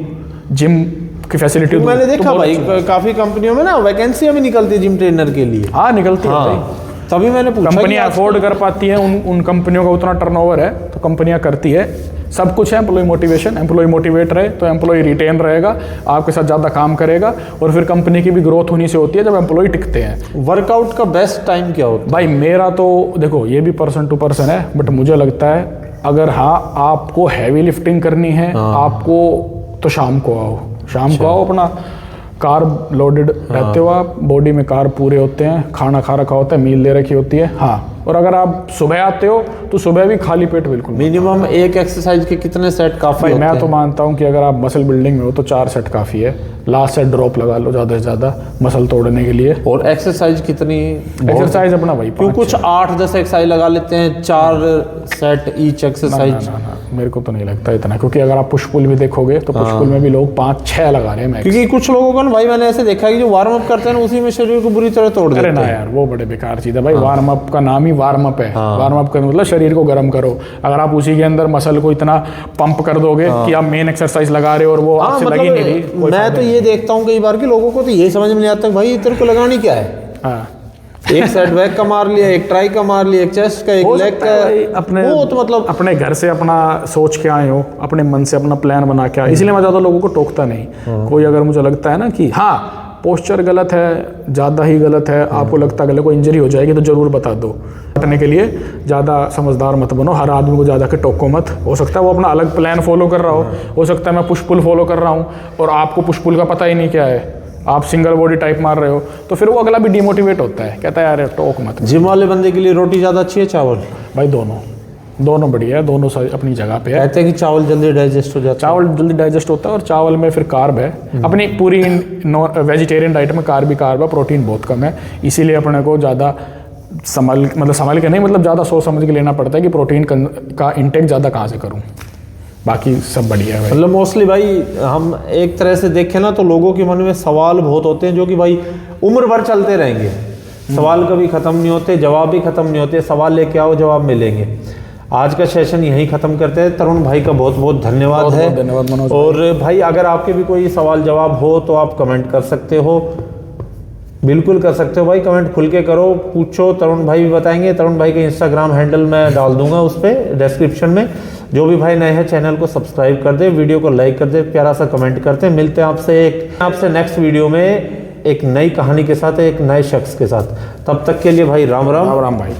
जिम की फैसिलिटी दूँ, मैंने देखा भाई काफ़ी कंपनियों में ना वैकेंसियाँ भी निकलती है जिम ट्रेनर के लिए। हाँ, निकलती है। तभी मैंने पूछा, कंपनियां अफोर्ड कर पाती हैं, उन कंपनियों का उतना टर्नओवर है तो कंपनियां करती है। सब कुछ है, एम्प्लॉय मोटिवेशन, एम्प्लॉय मोटिवेट रहे तो एम्प्लॉय रिटेन रहेगा, आपके साथ ज़्यादा काम करेगा, और फिर कंपनी की भी ग्रोथ होनी से होती है जब एम्प्लॉय टिकते हैं। वर्कआउट का बेस्ट टाइम क्या होता है? भाई मेरा तो देखो ये भी पर्सन टू पर्सन है, बट मुझे लगता है अगर हाँ आपको हैवी लिफ्टिंग करनी है आपको, तो शाम को आओ, अपना कार्ब लोडेड रहते हो आप, बॉडी में कार्ब पूरे होते हैं, खाना खा रखा होता है, मील ले रखी होती है। हाँ, और अगर आप सुबह आते हो तो सुबह भी खाली पेट बिल्कुल। मिनिमम एक एक्सरसाइज के कितने सेट काफी भाई होते मैं हैं? तो मानता हूँ कि अगर आप मसल बिल्डिंग में हो तो 4 सेट काफ़ी है, लास्ट सेट ड्रॉप लगा लो ज़्यादा से ज़्यादा मसल तोड़ने के लिए। और एक्सरसाइज कितनी? एक्सरसाइज अपना भाई क्यों कुछ 8-10 एक्सरसाइज लगा लेते हैं, 4 सेट ईच एक्सरसाइज। ना मेरे को तो नहीं लगता इतना, क्योंकि अगर आप पुश पुल भी देखोगे तो पुश पुल में भी लोग 5-6 लगा रहे हैं मैक्स। क्योंकि कुछ लोगों को ना भाई मैंने ऐसे देखा है कि जो वार्म अप करते हैं ना उसी में शरीर को बुरी तरह तोड़ देते अरे ना हैं। यार वो बड़े बेकार चीज़ है भाई। वार्म अप का नाम ही वार्म अप है। वार्म अप का मतलब शरीर को गर्म करो। अगर आप उसी के अंदर मसल को इतना पंप कर दोगे कि आप मेन एक्सरसाइज लगा रहे हो और वो हाँ, आपसे लगी नहीं रही, कोई मैं फायदा तो ये देखता हूँ कई बार कि लोगों को तो ये समझ में नहीं आता भाई तेरे को लगानी क्या है। हाँ। एक सेट बैक का मार लिया, एक ट्राई का मार लिया, एक चेस्ट का, एक हो लेग सकता है भाई का। अपने वो तो मतलब अपने घर से अपना सोच के आए हो, अपने मन से अपना प्लान बना के आए, इसलिए मैं ज़्यादा लोगों को टोकता नहीं। कोई अगर मुझे लगता है ना कि हाँ पोस्चर गलत है, ज़्यादा ही गलत है, आपको लगता है अगले को इंजरी हो जाएगी तो ज़रूर बता दो। हटने के लिए ज़्यादा समझदार मत बनो, हर आदमी को ज़्यादा के टोको मत। हो सकता है वो अपना अलग प्लान फॉलो कर रहा हो सकता है मैं पुश पुल फॉलो कर रहा हूँ और आपको पुश पुल का पता ही नहीं क्या है, आप सिंगल बॉडी टाइप मार रहे हो, तो फिर वो अगला भी डिमोटिवेट होता है, कहता है यार टोक मत। जिम वाले बंदे के लिए रोटी ज़्यादा अच्छी है चावल? भाई दोनों बढ़िया है, दोनों अपनी जगह पे है। कहते हैं कि चावल जल्दी डाइजेस्ट हो जाता है। चावल जल्दी डाइजेस्ट होता है और चावल में फिर कार्ब है। अपनी पूरी वेजिटेरियन डाइट में कार्ब है, प्रोटीन बहुत कम है, इसीलिए अपने को ज़्यादा संभल के नहीं, मतलब ज़्यादा सोच समझ के लेना पड़ता है कि प्रोटीन का इंटेक ज़्यादा कहाँ से करूँ। बाकी सब बढ़िया है भाई। मतलब मोस्टली भाई हम एक तरह से देखें ना तो लोगों के मन में सवाल बहुत होते हैं जो कि भाई उम्र भर चलते रहेंगे। सवाल कभी ख़त्म नहीं होते, जवाब भी ख़त्म नहीं होते। सवाल लेके आओ, जवाब मिलेंगे। आज का सेशन यहीं ख़त्म करते हैं। तरुण भाई का बहुत बहुत धन्यवाद है। धन्यवाद मनोज। और भाई अगर आपके भी कोई सवाल जवाब हो तो आप कमेंट कर सकते हो, बिल्कुल कर सकते हो भाई, कमेंट खुल के करो, पूछो, तरुण भाई भी बताएंगे। तरुण भाई के इंस्टाग्राम हैंडल मैं डाल दूंगा उस पर डिस्क्रिप्शन में। जो भी भाई नए हैं चैनल को सब्सक्राइब कर दे, वीडियो को लाइक कर दे, प्यारा सा कमेंट करते हैं। मिलते हैं आपसे नेक्स्ट वीडियो में एक नई कहानी के साथ, एक नए शख्स के साथ। तब तक के लिए भाई राम राम। राम भाई।